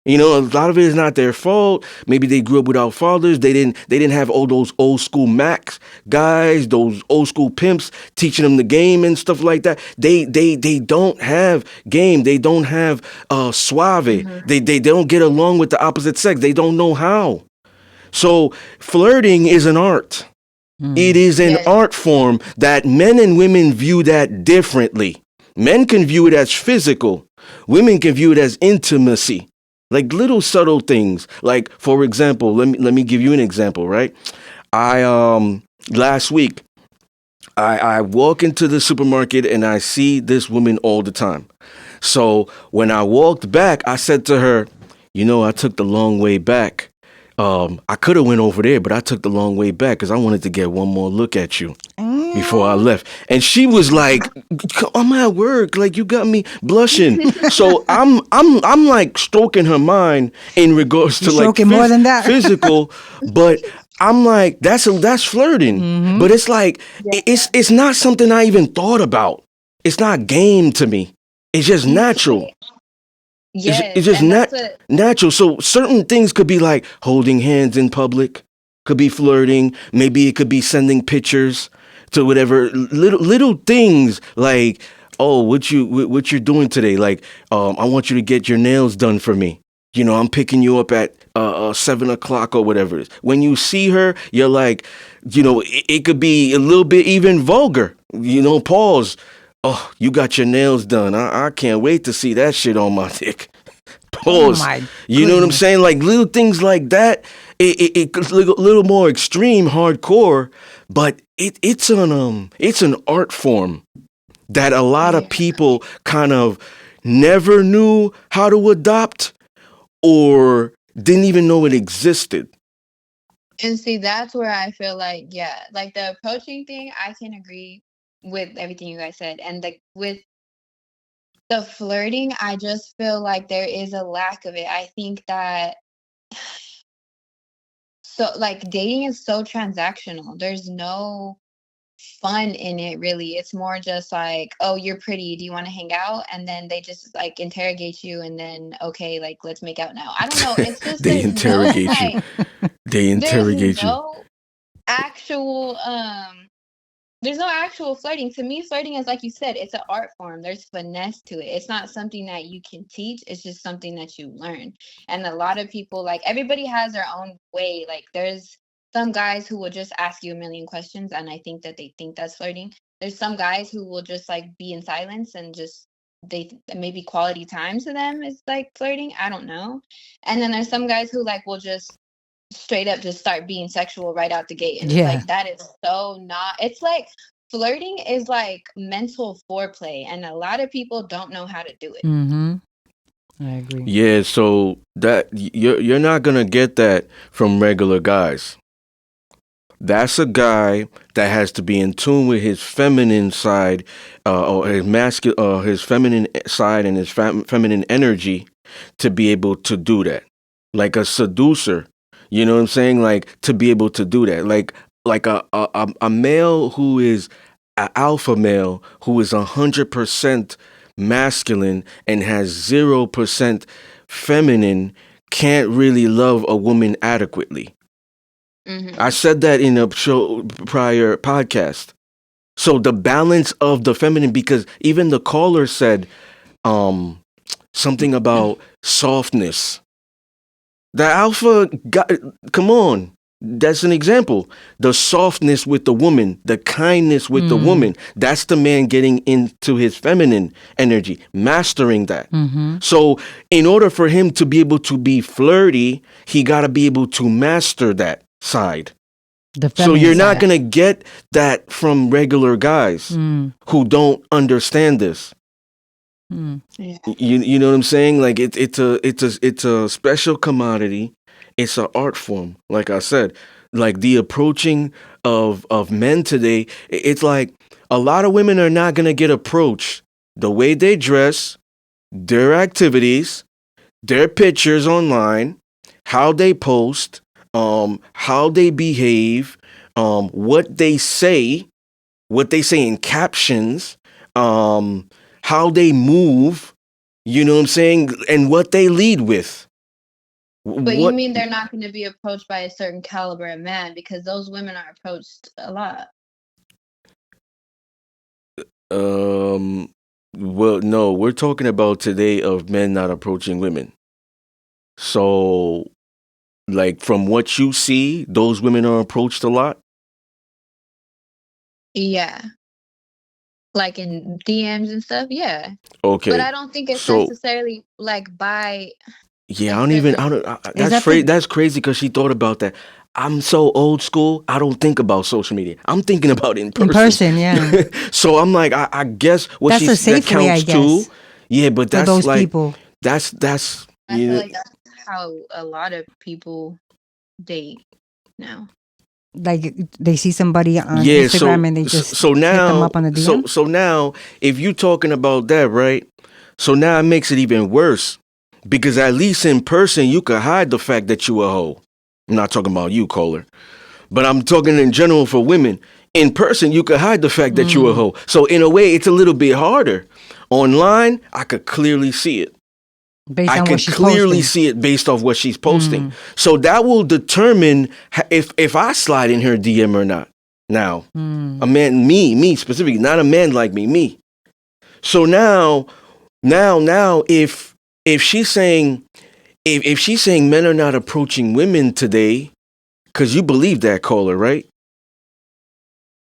A lot of it is not their fault. Maybe they grew up without fathers. They didn't have all those old school Macs guys, those old school pimps teaching them the game and stuff like that. They don't have game. They don't have suave. Mhm. They don't get along with the opposite sex. They don't know how. So flirting is an art. It Mm. is an Yes. art form that men and women view that differently. Men can view it as physical. Women can view it as intimacy. Like little subtle things. Like, for example, let me give you an example, right? I last week I walk into the supermarket and I see this woman all the time. So when I walked back, I said to her, I took the long way back. I could have went over there, but I took the long way back because I wanted to get one more look at you before I left. And she was like, "I'm at work. Like you got me blushing." So I'm like stroking her mind in regards You're to like stroking more than that. physical, but I'm like that's flirting. Mm-hmm. But it's like Yeah. it's not something I even thought about. It's not game to me. It's just You natural. Yes, It's just and that's not what natural. So certain things could be like holding hands in public, could be flirting. Maybe it could be sending pictures to whatever little things like, oh, what you're doing today? Like, I want you to get your nails done for me. I'm picking you up at 7 o'clock or whatever it is. When you see her, you're like, it could be a little bit even vulgar. Pause. Oh, you got your nails done. I can't wait to see that shit on my dick. Oh Pause. my You know what I'm goodness. saying? Like little things like that. It's a little more extreme, hardcore, but it's an art form that a lot of yeah. people kind of never knew how to adopt or didn't even know it existed. And see, that's where I feel like, yeah, like the approaching thing, I can agree with everything you guys said. And with the flirting, I just feel like there is a lack of it. I think that so like dating is so transactional. There's no fun in it really. It's more just like, oh, you're pretty. Do you want to hang out? And then they just like interrogate you and then okay, like let's make out now. I don't know. It's just They interrogate you. They there's interrogate you. no actual there's no actual flirting. To me, flirting is like you said, it's an art form. There's finesse to it. It's not something that you can teach. It's just something that you learn. And a lot of people, like everybody has their own way. Like there's some guys who will just ask you a million questions, and I think that they think that's flirting. There's some guys who will just like be in silence and just maybe quality time to them is like flirting. I don't know. And then there's some guys who like will just straight up just start being sexual right out the gate, and it's Yeah. like that is so not, it's like flirting is like mental foreplay and a lot of people don't know how to do it. Mm-hmm. I agree. Yeah, so that you're not gonna get that from regular guys. That's a guy that has to be in tune with his feminine side, or his feminine side and his feminine energy to be able to do that. Like a seducer, you know what I'm saying? Like to be able to do that. Like a male who is an alpha male who is 100% masculine and has 0% feminine can't really love a woman adequately. I Hmm. said that in a prior podcast. So the balance of the feminine, because even the caller said um something about softness. The alpha got, come on. That's an example. The softness with the woman, the kindness with the woman. That's the man getting into his feminine energy, mastering that. Mm-hmm. So, in order for him to be able to be flirty, he got to be able to master that side. The So feminine you're not side. gonna get that from regular guys who don't understand this. Yeah. You know what I'm saying? Like it's a special commodity. It's an art form. Like I said, like the approaching of men today. It's like a lot of women are not gonna get approached the way they dress, their activities, their pictures online, how they post, how they behave, what they say in captions, how they move, you know what I'm saying, and what they lead with. But you What mean they're not going to be approached by a certain caliber of man, because those women are approached a lot. um well, no, we're talking about today of men not approaching women. So like from what you see, those women are approached a lot. Yeah, like in DMs and stuff, yeah. But Okay. I don't think it's So necessarily like by yeah, a certain. Is that the that's crazy because she thought about that. I'm so old school. I don't think about social media. I'm thinking about it in in person. person? Yeah. So I'm like, I guess what That's a that safe way, I counts too. guess, Yeah, but for that's those like people. that's I feel you like that's how a lot of people date now. Like they see somebody on yeah. So Instagram and they so just so hit them now up on the so DM. so now if you talking about that, right? So now it makes it even worse because at least in person you could hide the fact that you a hoe. I'm not talking about you, caller. But I'm talking in general for women. In person, you could hide the fact that you a hoe. So in a way, it's a little bit harder. Online, I could clearly see it. Based I on what could she's clearly posting. see it based off what she's posting. So that will determine if I slide in her DM or not. Now, a man, me specifically, not a man like me. So now, if she's saying if she's saying men are not approaching women today, because you believe that, caller, right?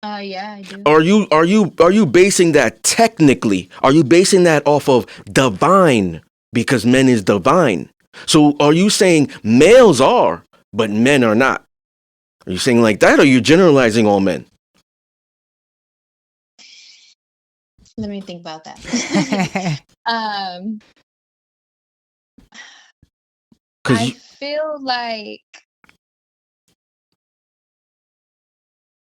Yeah, I do. Are you basing that technically? Are you basing that off of divine? Because men is divine. So are you saying males are, but men are not? Are you saying like that, or are you generalizing all men? Let me think about that. um, Because I feel like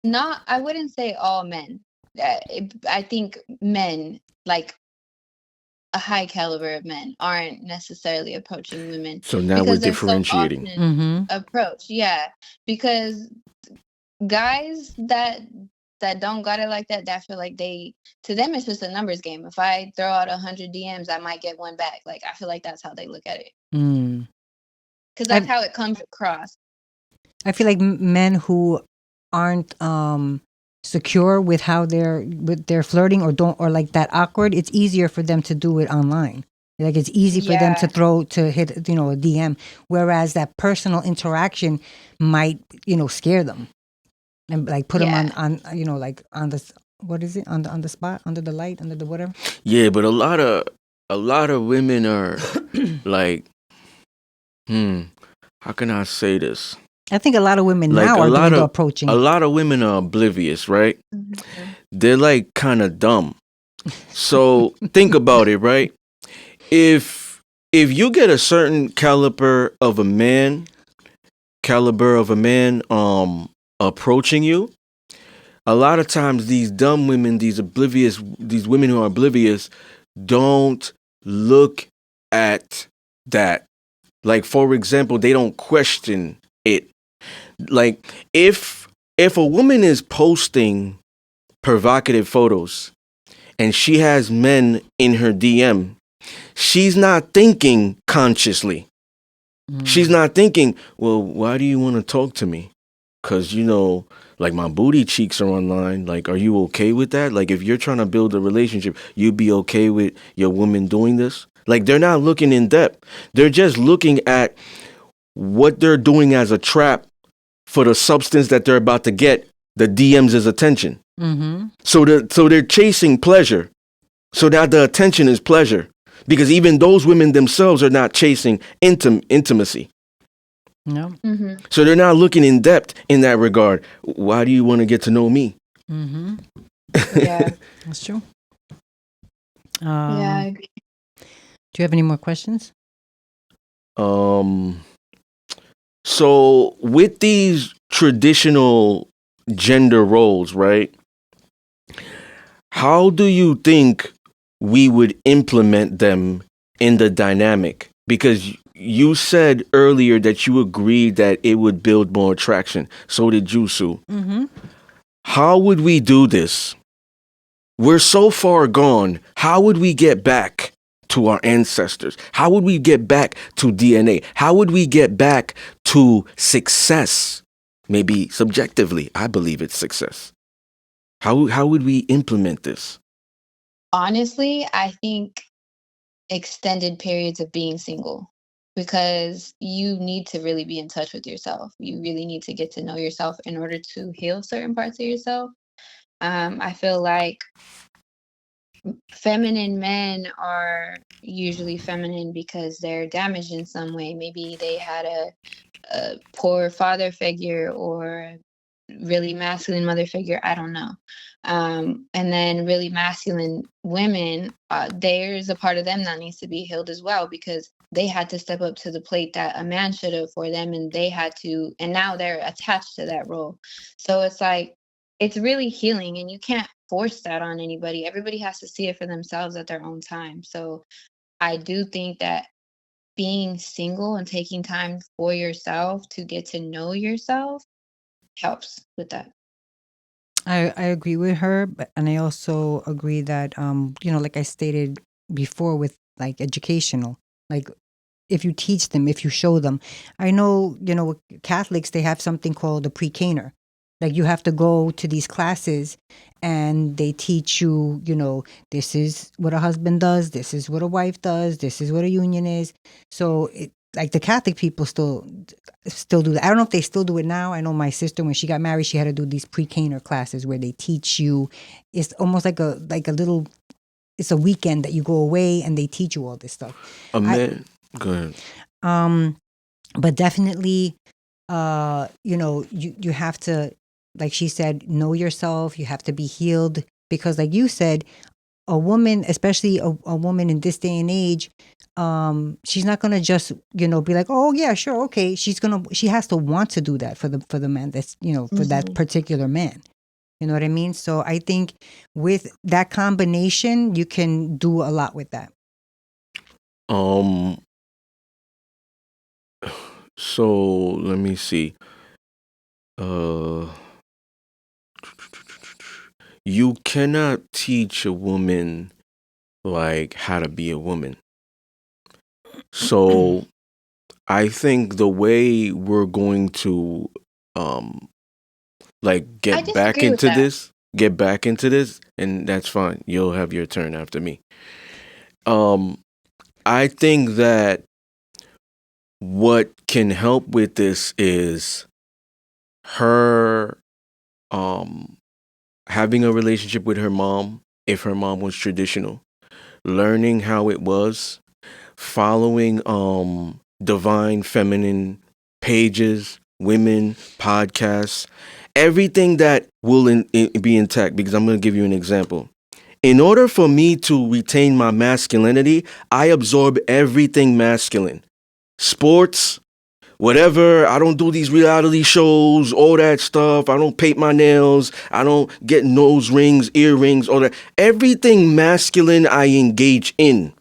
not. I wouldn't say all men. I think men, like a high caliber of men, aren't necessarily approaching women so now we're because they're so differentiating. often approached. Yeah, because guys that don't got it like that, that feel like to them it's just a numbers game. If I throw out 100 DMs, I might get one back. Like, I feel like that's how they look at it, because that's I how it comes across. I feel like men who aren't secure with how they're flirting or don't or like that awkward, it's easier for them to do it online. Like it's easy for them Yeah, to hit a DM, whereas that personal interaction might scare them and like put them yeah, on like on the what is it on the spot under the light under the whatever. Yeah, but a lot of women are like, how can I say this? I think a lot of women Like now a are lot doing the of a approaching. lot of women are oblivious, right? mhm, They're like kind of dumb. So think about it, right? If you get a certain caliber of a man approaching you, a lot of times these dumb women, these women who are oblivious don't look at that. Like, for example, they don't question it. Like, if a woman is posting provocative photos and she has men in her DM, she's not thinking consciously. She's not thinking, well, why do you want to talk to me? Because, like my booty cheeks are online. Like, are you okay with that? Like, if you're trying to build a relationship, you'd be okay with your woman doing this? Like, they're not looking in depth. They're just looking at what they're doing as a trap for the substance that they're about to get, the DM's attention. So they're chasing pleasure. So now the attention is pleasure. Because even those women themselves are not chasing intimacy. No. mhm. So they're not looking in depth in that regard. Why do you want to get to know me? Yeah, That's true. yeah, I Do agree. you have any more questions? Um so with these traditional gender roles, right? How do you think we would implement them in the dynamic? Because you said earlier that you agreed that it would build more attraction. So did Jusu. How would we do this? We're so far gone. How would we get back to our ancestors? How would we get back to DNA? How would we get back to success? Maybe subjectively, I believe it's success. How would we implement this? Honestly, I think extended periods of being single, because you need to really be in touch with yourself. You really need to get to know yourself in order to heal certain parts of yourself. I feel like feminine men are usually feminine because they're damaged in some way. Maybe they had a poor father figure or really masculine mother figure. I don't know. And then really masculine women, there's a part of them that needs to be healed as well, because they had to step up to the plate that a man should have for them, and they had to, and now they're attached to that role. So it's like, it's really healing, and you can't force that on anybody. Everybody has to see it for themselves at their own time. So I do think that being single and taking time for yourself to get to know yourself helps with that. I agree with her, and I also agree that like I stated before with like educational. Like, if you teach them, if you show them. I know, with Catholics, they have something called a pre-caner. Like, you have to go to these classes and they teach you, this is what a husband does, this is what a wife does, this is what a union is. So like the Catholic people still do that. I don't know if they still do it now. I know my sister, when she got married, she had to do these pre-caner classes where they teach you. It's almost like a little, it's a weekend that you go away and they teach you all this stuff. A man, go ahead. But definitely, you have to, like she said, know yourself. You have to be healed, because like you said, a woman, especially a woman in this day and age, she's not gonna just be like, oh yeah, sure, okay. She has to want to do that for the man. That's for that particular man. You know what I mean? So I think with that combination, you can do a lot with that. So let me see. You cannot teach a woman like how to be a woman. So I think the way we're going to like I get back disagree with into that. this, and that's fine. You'll have your turn after me. I think that what can help with this is her having a relationship with her mom, if her mom was traditional, learning how it was, following divine feminine pages, women, podcasts, everything that will be intact. Because I'm going to give you an example. In order for me to retain my masculinity, I absorb everything masculine. Sports, whatever. I don't do these reality shows, all that stuff. I don't paint my nails. I don't get nose rings, earrings, all that. Everything masculine I engage in.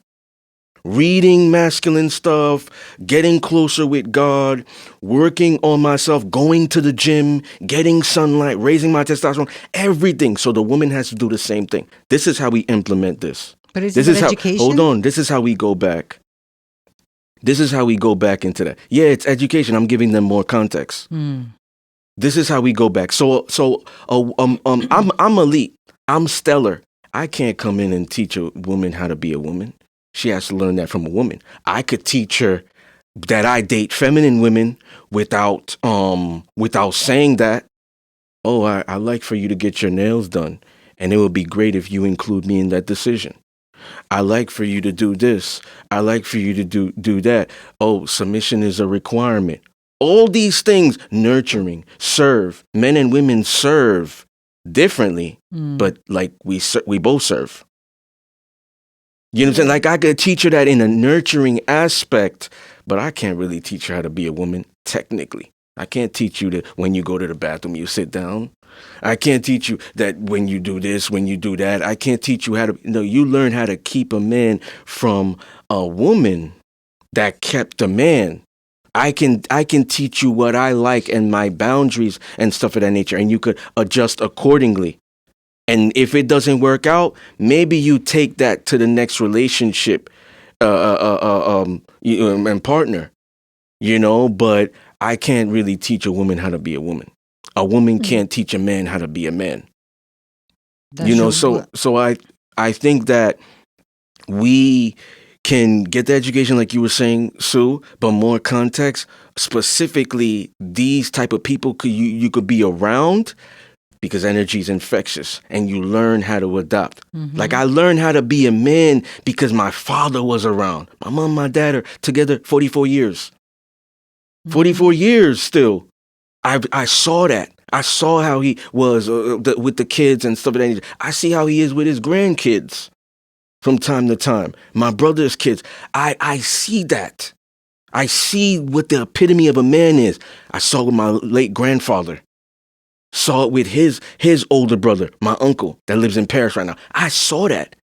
Reading masculine stuff, getting closer with God, working on myself, going to the gym, getting sunlight, raising my testosterone, everything. So the woman has to do the same thing. This is how we implement this. But is This it is how, education? hold on, this is how we go back. This is how we go back into that. Yeah, it's education. I'm giving them more context. This is how we go back. I'm elite. I'm stellar. I can't come in and teach a woman how to be a woman. She has to learn that from a woman. I could teach her that I date feminine women without saying that. Oh, I like for you to get your nails done, and it would be great if you include me in that decision. I like for you to do this. I like for you to do that. Oh, submission is a requirement. All these things, nurturing, serve. Men and women serve differently, but like we both serve. You know what I'm saying? Like I could teach her that in a nurturing aspect, but I can't really teach her how to be a woman technically. I can't teach you that when you go to the bathroom, you sit down. I can't teach you that when you do this, when you do that. I can't teach you how to, no, you learn how to keep a man from a woman that kept a man. I can teach you what I like and my boundaries and stuff of that nature, and you could adjust accordingly. And if it doesn't work out, maybe you take that to the next relationship and partner, but I can't really teach a woman how to be a woman. A woman can't teach a man how to be a man. So I think that we can get the education like you were saying, Sue, but more context. Specifically, these type of people you could be around, because energy is infectious and you learn how to adapt. Like I learned how to be a man because my father was around. My mom and my dad are together 44 years. 44 years still. I saw that. I saw how he was with the kids and stuff. I see how he is with his grandkids from time to time. My brother's kids. I see that. I see what the epitome of a man is. I saw it with my late grandfather. Saw it with his older brother, my uncle that lives in Paris right now. I saw that.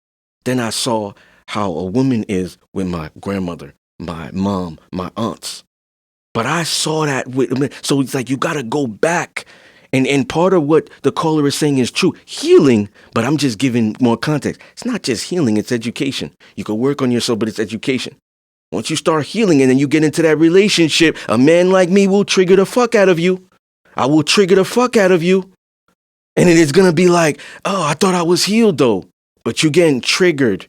Then I saw how a woman is with my grandmother, my mom, my aunts. But I saw that so it's like you got to go back. And part of what the caller is saying is true. Healing, but I'm just giving more context. It's not just healing, it's education. You can work on yourself, but it's education. Once you start healing and then you get into that relationship, a man like me will trigger the fuck out of you. I will trigger the fuck out of you. And then it's going to be like, oh, I thought I was healed though. But you getting triggered.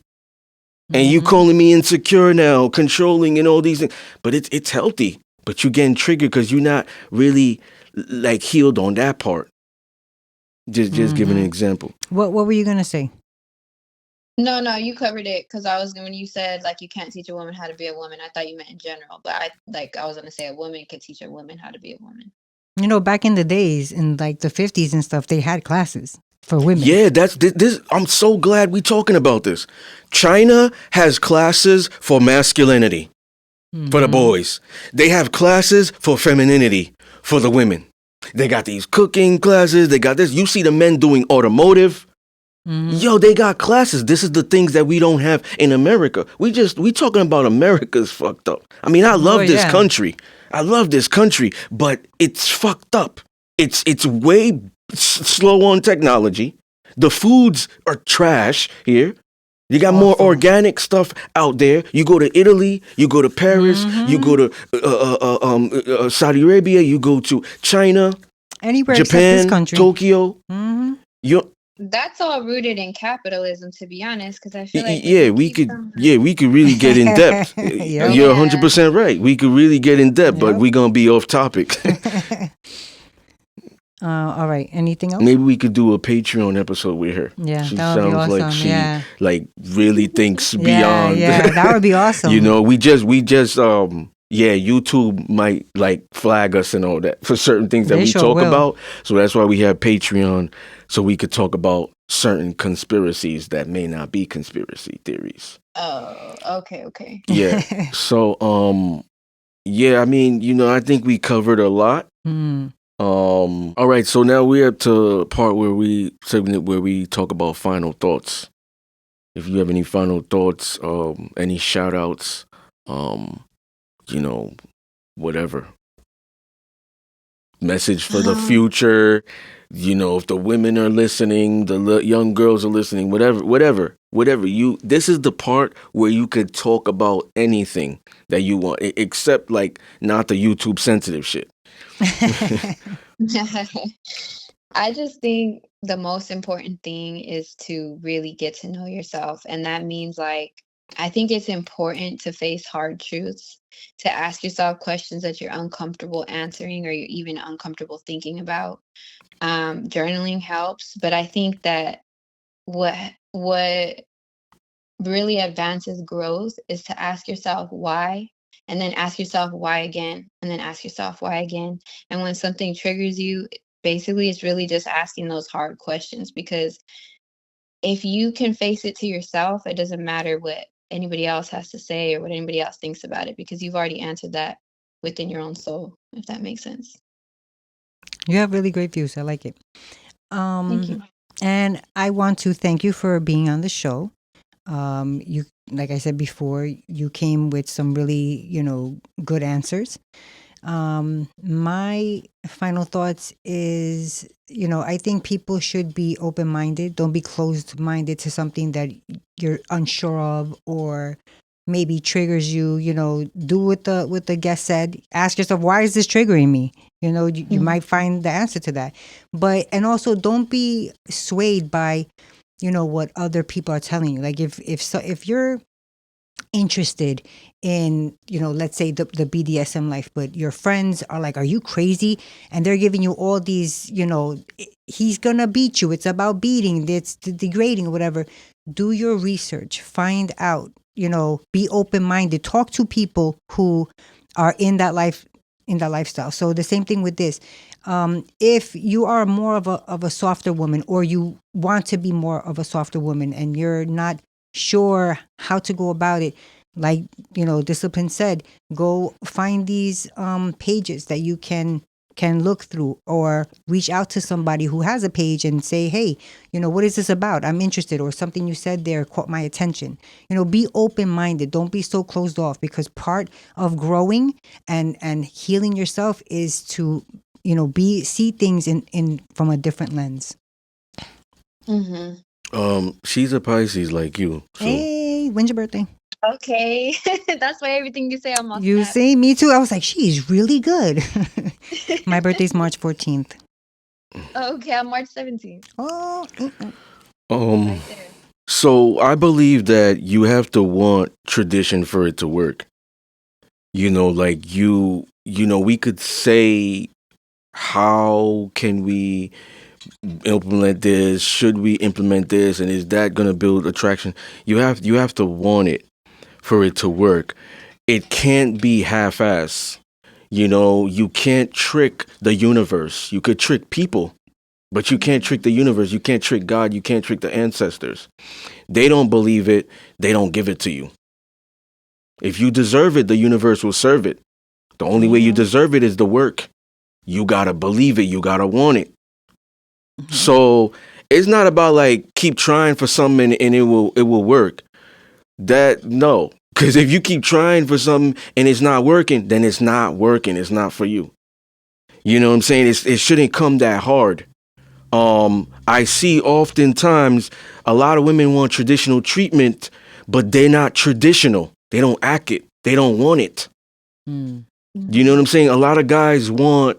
And you calling me insecure now, controlling and all these things. But it's healthy. But you getting triggered because you're not really like healed on that part. Just giving an example. What were you gonna say? No, you covered it because when you said like you can't teach a woman how to be a woman, I thought you meant in general. But I was gonna say a woman can teach a woman how to be a woman. You know, back in the days, in like the 50s and stuff, they had classes for women. Yeah, that's this. I'm so glad we talking about this. China has classes for masculinity for the boys. They have classes for femininity for the women. They got these cooking classes. They got this. You see the men doing automotive. Yo, they got classes. This is the things that we don't have in America. We talking about America's fucked up. I mean, I love this country. I love this country, but it's fucked up. It's way slow on technology. The foods are trash here. You got more organic stuff out there. You go to Italy, you go to Paris, you go to Saudi Arabia, you go to China, anywhere Japan, except this country. Tokyo. That's all rooted in capitalism, to be honest, because I feel like we could really get in depth. Yep. You're 100% right. We could really get in depth, but we're gonna be off topic. All right. Anything else? Maybe we could do a Patreon episode with her. Yeah, she that would be sounds awesome. like she yeah. really thinks beyond. Yeah, that would be awesome. You know, we just YouTube might like flag us and all that for certain things that They we sure talk will. about. So that's why we have Patreon, so we could talk about certain conspiracies that may not be conspiracy theories. Oh, okay. Yeah. So I mean, you know, I think we covered a lot. All right, so now we're up to the part where we talk about final thoughts. If you have any final thoughts, any shout outs, you know, whatever. Message for the future, you know, if the women are listening, the young girls are listening, whatever. This is the part where you could talk about anything that you want, except like not the YouTube sensitive shit. I just think the most important thing is to really get to know yourself. And that means like, I think it's important to face hard truths, to ask yourself questions that you're uncomfortable answering or you're even uncomfortable thinking about. Journaling helps, but I think that what really advances growth is to ask yourself why, and then ask yourself why again, and then ask yourself why again. And when something triggers you, basically it's really just asking those hard questions, because if you can face it to yourself, it doesn't matter what anybody else has to say or what anybody else thinks about it, because you've already answered that within your own soul, if that makes sense. You have really great views. I like it. Thank you. And I want to thank you for being on the show. You, like I said before, you came with some really, good answers. My final thoughts is, I think people should be open-minded. Don't be closed-minded to something that you're unsure of or maybe triggers you. Do what the guest said. Ask yourself, why is this triggering me? You might find the answer to that. And also don't be swayed by, what other people are telling you. Like if you're interested in, let's say the BDSM life, but your friends are like, are you crazy? And they're giving you all these, he's gonna beat you. It's about beating, it's degrading, whatever. Do your research, find out, be open-minded, talk to people who are in that lifestyle. So the same thing with this. If you are more of a softer woman, or you want to be more of a softer woman and you're not sure how to go about it, like Discipline said, go find these pages that you can look through, or reach out to somebody who has a page and say, hey, what is this about? I'm interested, or something you said there caught my attention. Be open-minded. Don't be so closed off, because part of growing and healing yourself is to see things in from a different lens. Mm-hmm. She's a Pisces like you. So. Hey, when's your birthday? Okay. That's why everything you say I'm on You snap. see, me too. I was like, she's really good. My birthday's March 14th. Okay, I'm March 17th. Oh, Um, Right there. so I believe that you have to want tradition for it to work. Like we could say, how can we implement this? Should we implement this? And is that going to build attraction? You have to want it for it to work. It can't be half-ass. You can't trick the universe. You could trick people, but you can't trick the universe. You can't trick God. You can't trick the ancestors. They don't believe it. They don't give it to you. If you deserve it, the universe will serve it. The only way you deserve it is the work. You gotta believe it. You gotta want it. So it's not about like keep trying for something and it will work. That no, because if you keep trying for something and it's not working, then it's not working. It's not for you. You know what I'm saying? It shouldn't come that hard. I see oftentimes a lot of women want traditional treatment, but they're not traditional. They don't act it. They don't want it. mm. You know what I'm saying? A lot of guys want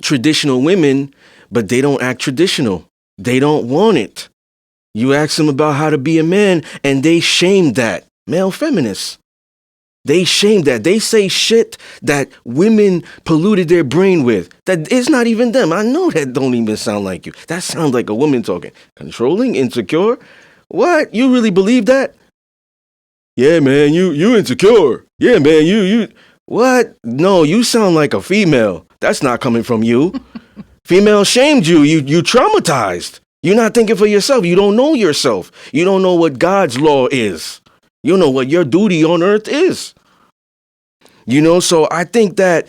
traditional women, but they don't act traditional. They don't want it. You ask them about how to be a man, and they shame that. Male feminists. They shame that. They say shit that women polluted their brain with. That it's not even them. I know that don't even sound like you. That sounds like a woman talking. Controlling, insecure. What? You really believe that? Yeah, man, you insecure. Yeah, man, you what? No, you sound like a female. That's not coming from you. Female shamed you. You traumatized. You're not thinking for yourself. You don't know yourself. You don't know what God's law is. You know what your duty on earth is. So I think that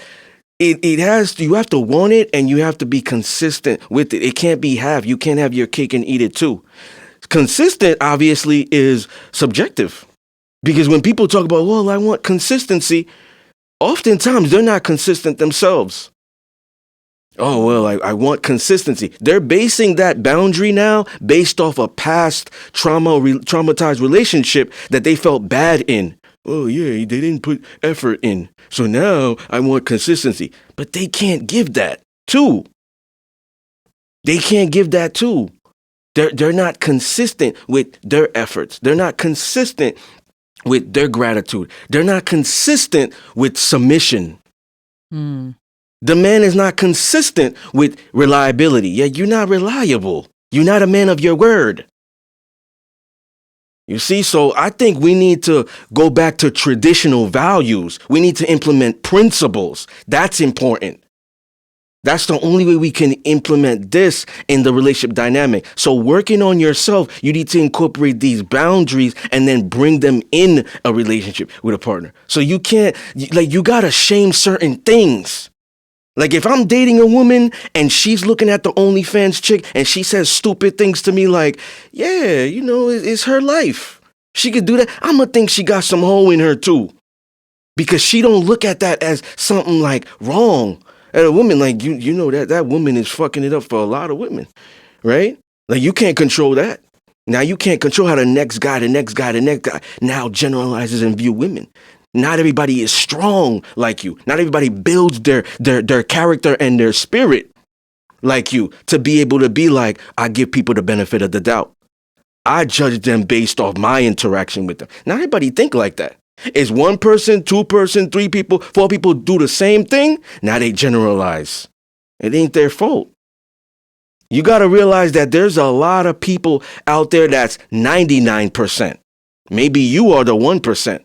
it has you have to want it and you have to be consistent with it. It can't be half. You can't have your cake and eat it too. Consistent obviously is subjective. Because when people talk about, well, I want consistency, oftentimes they're not consistent themselves. Oh, well, I want consistency. They're basing that boundary now based off a past traumatized relationship that they felt bad in. Oh, yeah, they didn't put effort in. So now I want consistency. But they can't give that too. They can't give that too. They're not consistent with their efforts. They're not consistent with their gratitude. They're not consistent with submission. Mm. The man is not consistent with reliability. Yeah, you're not reliable. You're not a man of your word. You see, so I think we need to go back to traditional values. We need to implement principles. That's important. That's the only way we can implement this in the relationship dynamic. So working on yourself, you need to incorporate these boundaries and then bring them in a relationship with a partner. So you can't, you gotta shame certain things. Like if I'm dating a woman and she's looking at the OnlyFans chick and she says stupid things to me like, yeah, it's her life. She could do that. I'm gonna think she got some hoe in her too. Because she don't look at that as something like wrong. And a woman, like you know that woman is fucking it up for a lot of women, right? Like you can't control that. Now you can't control how the next guy now generalizes and view women. Not everybody is strong like you. Not everybody builds their character and their spirit like you to be able to be like, I give people the benefit of the doubt. I judge them based off my interaction with them. Not everybody think like that. Is one person, two person, three people, four people do the same thing? Now they generalize. It ain't their fault. You got to realize that there's a lot of people out there that's 99%. Maybe you are the 1%.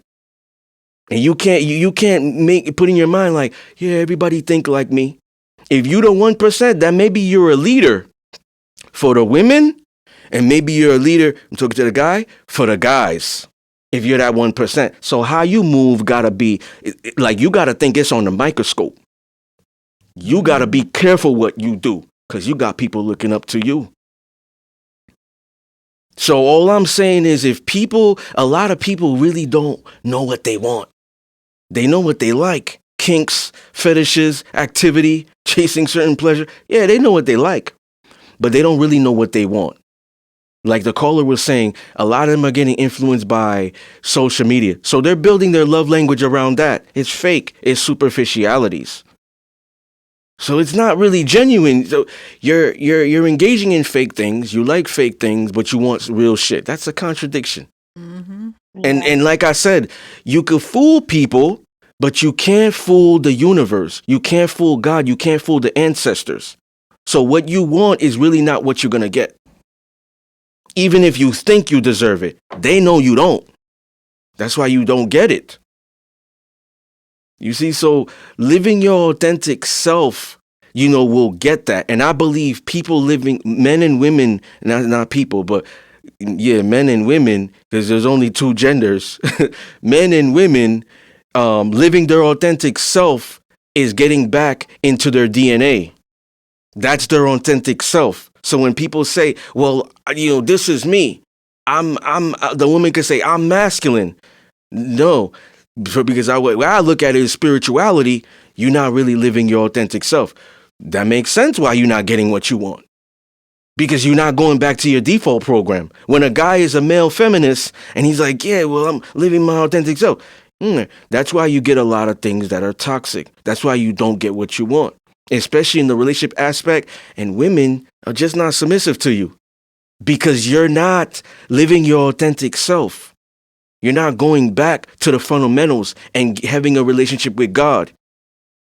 And you can't make put in your mind like, yeah, everybody think like me. If you the 1%, then maybe you're a leader for the women, and maybe you're a leader, I'm talking to the guy, for the guys. If you're that 1%. So how you move gotta be like you gotta think it's on the microscope. You gotta be careful what you do, because you got people looking up to you. So all I'm saying is a lot of people really don't know what they want. They know what they like. Kinks, fetishes, activity, chasing certain pleasure. Yeah, they know what they like, but they don't really know what they want. Like the caller was saying, a lot of them are getting influenced by social media. So they're building their love language around that. It's fake. It's superficialities. So it's not really genuine. So you're engaging in fake things. You like fake things, but you want real shit. That's a contradiction. Mm-hmm. And like I said, you could fool people, but you can't fool the universe. You can't fool God. You can't fool the ancestors. So what you want is really not what you're gonna get. Even if you think you deserve it, they know you don't. That's why you don't get it. You see, so living your authentic self, will get that. And I believe people living, men and women, not people, but yeah, men and women, because there's only two genders, men and women living their authentic self is getting back into their DNA. That's their authentic self. So when people say, well, this is me, the woman could say, I'm masculine. No, because when I look at it as spirituality, you're not really living your authentic self. That makes sense why you're not getting what you want. Because you're not going back to your default program. When a guy is a male feminist and he's like, yeah, well, I'm living my authentic self. That's why you get a lot of things that are toxic. That's why you don't get what you want, especially in the relationship aspect. And women are just not submissive to you because you're not living your authentic self. You're not going back to the fundamentals and having a relationship with God.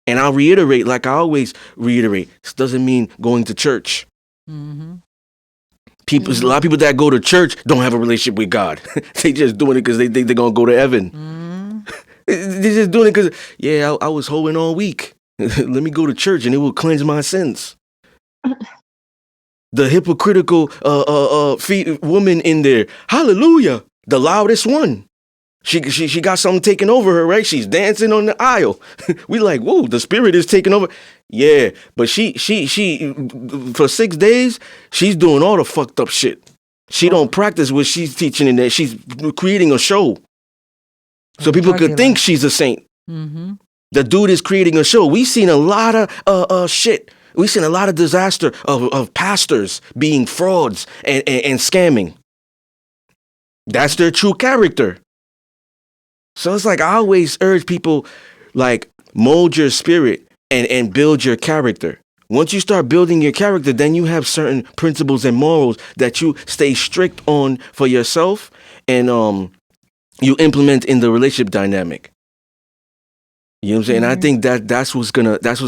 And I'll reiterate, like I always reiterate, this doesn't mean going to church. Mm-hmm. A lot of people that go to church don't have a relationship with God. They just doing it because they think they're going to go to heaven. Mm-hmm. They're just doing it because, I was hoeing all week. Let me go to church and it will cleanse my sins. The hypocritical woman in there, hallelujah, the loudest one. She got something taking over her, right? She's dancing on the aisle. We like, whoa, the spirit is taking over. Yeah, but she for 6 days, she's doing all the fucked up shit. She don't practice what she's teaching in there. She's creating a show. So people could think she's a saint. Mm-hmm. The dude is creating a show. We've seen a lot of shit. We've seen a lot of disaster of pastors being frauds and scamming. That's their true character. So it's like I always urge people, like, mold your spirit and build your character. Once you start building your character, then you have certain principles and morals that you stay strict on for yourself and you implement in the relationship dynamic. You know what I'm saying? Mm-hmm. I think that's what's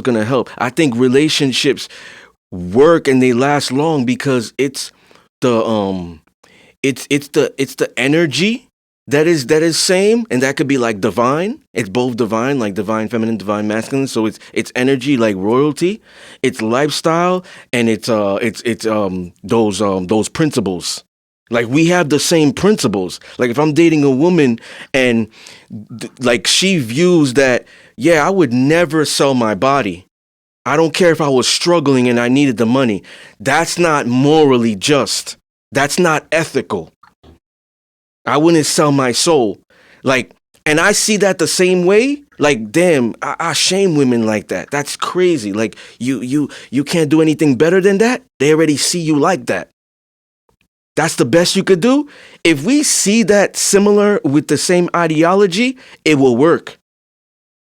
gonna help. I think relationships work and they last long because it's the energy that is same, and that could be like divine. It's both divine, like divine feminine, divine masculine. So it's energy like royalty, it's lifestyle, and it's those principles. Like we have the same principles. Like if I'm dating a woman and like she views that, I would never sell my body. I don't care if I was struggling and I needed the money. That's not morally just. That's not ethical. I wouldn't sell my soul. Like, and I see that the same way. Like, damn, I shame women like that. That's crazy. Like, you can't do anything better than that. They already see you like that. That's the best you could do. If we see that similar with the same ideology, it will work.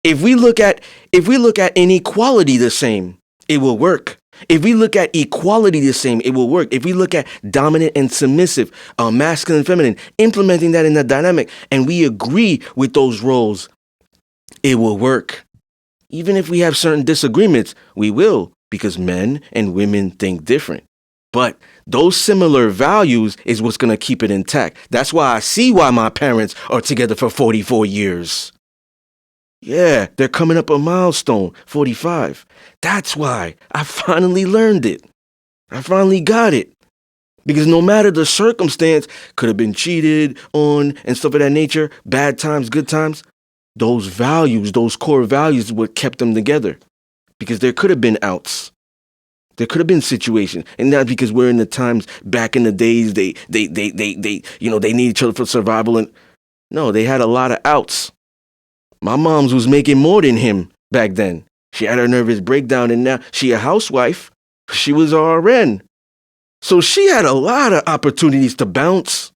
If we look at inequality the same, it will work. If we look at equality the same, it will work. If we look at dominant and submissive, masculine and feminine, implementing that in the dynamic, and we agree with those roles, it will work. Even if we have certain disagreements, we will, because men and women think different. But those similar values is what's going to keep it intact. That's why I see why my parents are together for 44 years. Yeah, they're coming up a milestone, 45. That's why I finally learned it. I finally got it. Because no matter the circumstance, could have been cheated on and stuff of that nature, bad times, good times, those values, those core values, is what kept them together. Because there could have been outs. There could have been situations, and not because we're in the times back in the days they need each other for survival, and no, they had a lot of outs. My mom's was making more than him back then. She had her nervous breakdown, and now she a housewife. She was RN. So she had a lot of opportunities to bounce.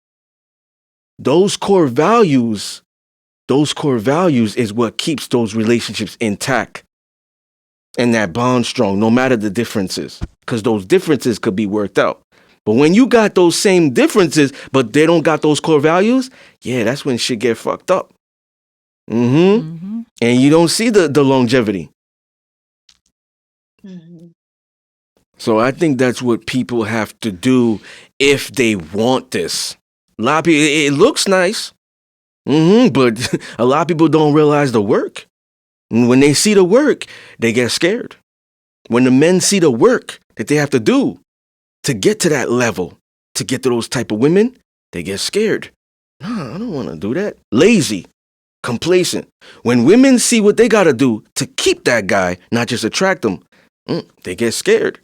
Those core values is what keeps those relationships intact and that bond strong, no matter the differences, because those differences could be worked out. But when you got those same differences, but they don't got those core values, yeah, that's when shit get fucked up. And you don't see the longevity. So I think that's what people have to do if they want this. A lot of people, it looks nice, but a lot of people don't realize the work. And when they see the work, they get scared. When the men see the work that they have to do to get to that level, to get to those type of women, they get scared. Nah, I don't want to do that. Lazy, complacent. When women see what they got to do to keep that guy, not just attract them, they get scared.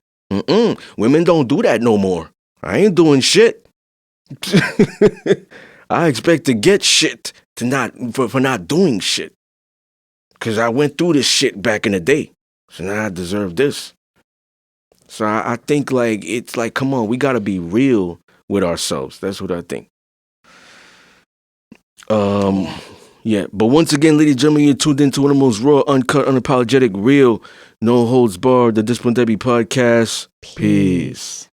Women don't do that no more. I ain't doing shit. I expect to get shit for not doing shit. Because I went through this shit back in the day. So now I deserve this. So I think like, it's like, come on, we got to be real with ourselves. That's what I think. Yeah. But once again, ladies and gentlemen, you're tuned into one of the most raw, uncut, unapologetic, real, no holds barred, the Discipline Debbie podcast. Peace.